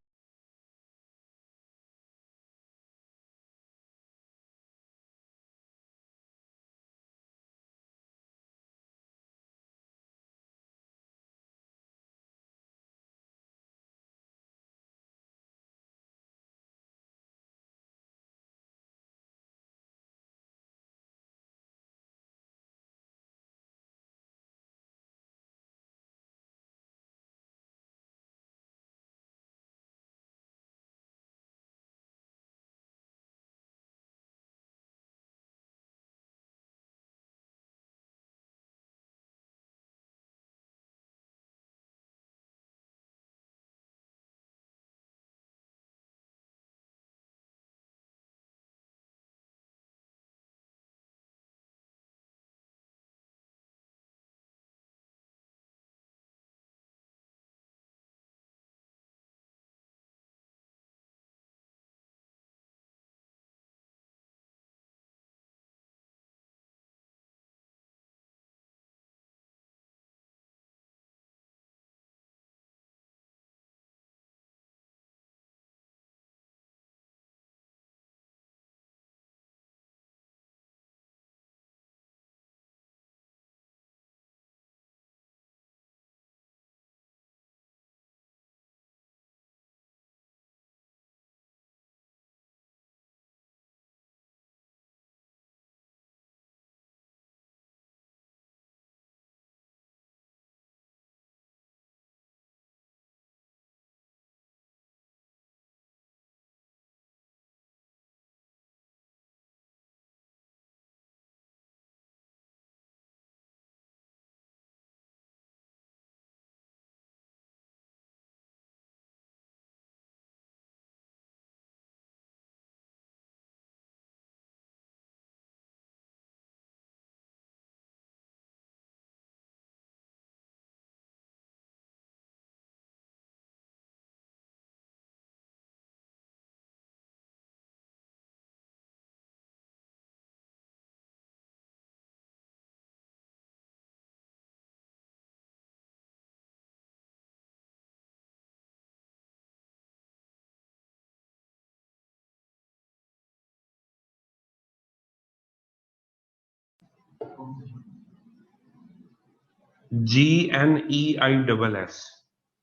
GNEISS,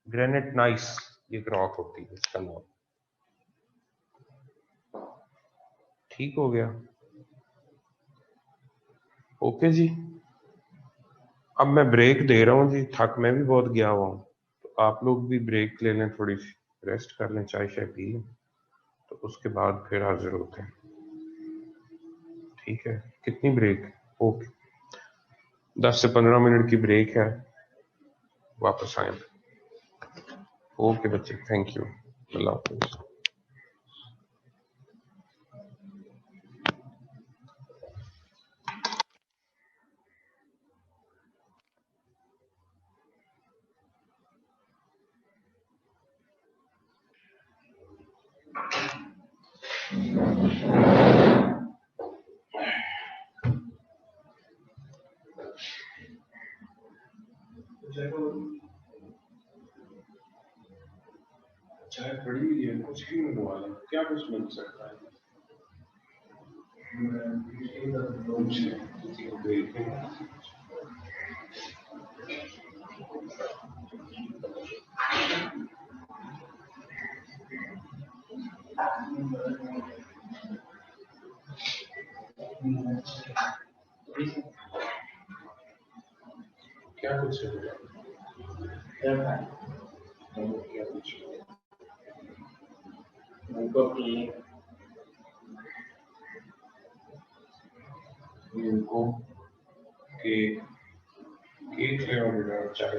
ग्रेनाइट नाइस, ये रॉक होती है इसका नाम। ठीक हो गया, ओके जी। अब मैं ब्रेक दे रहा हूँ जी, थक मैं भी बहुत गया हुआ हूँ, तो आप लोग भी ब्रेक ले लें, थोड़ी सी रेस्ट कर लें, चाय शाय पी लें, तो उसके बाद फिर हाजिर होते हैं। ठीक है, कितनी ब्रेक? ओके, 10 से 15 मिनट की ब्रेक है, वापस आए। ओके बच्चे, थैंक यू, अल्लाह हाफिज़। चाय पड़ी हुई है, कुछ भी मंगवा लें, क्या कुछ मिल सकता है? क्या कुछ है? क्या कुछ इनको केक केक ले आओ बेटा, चाय।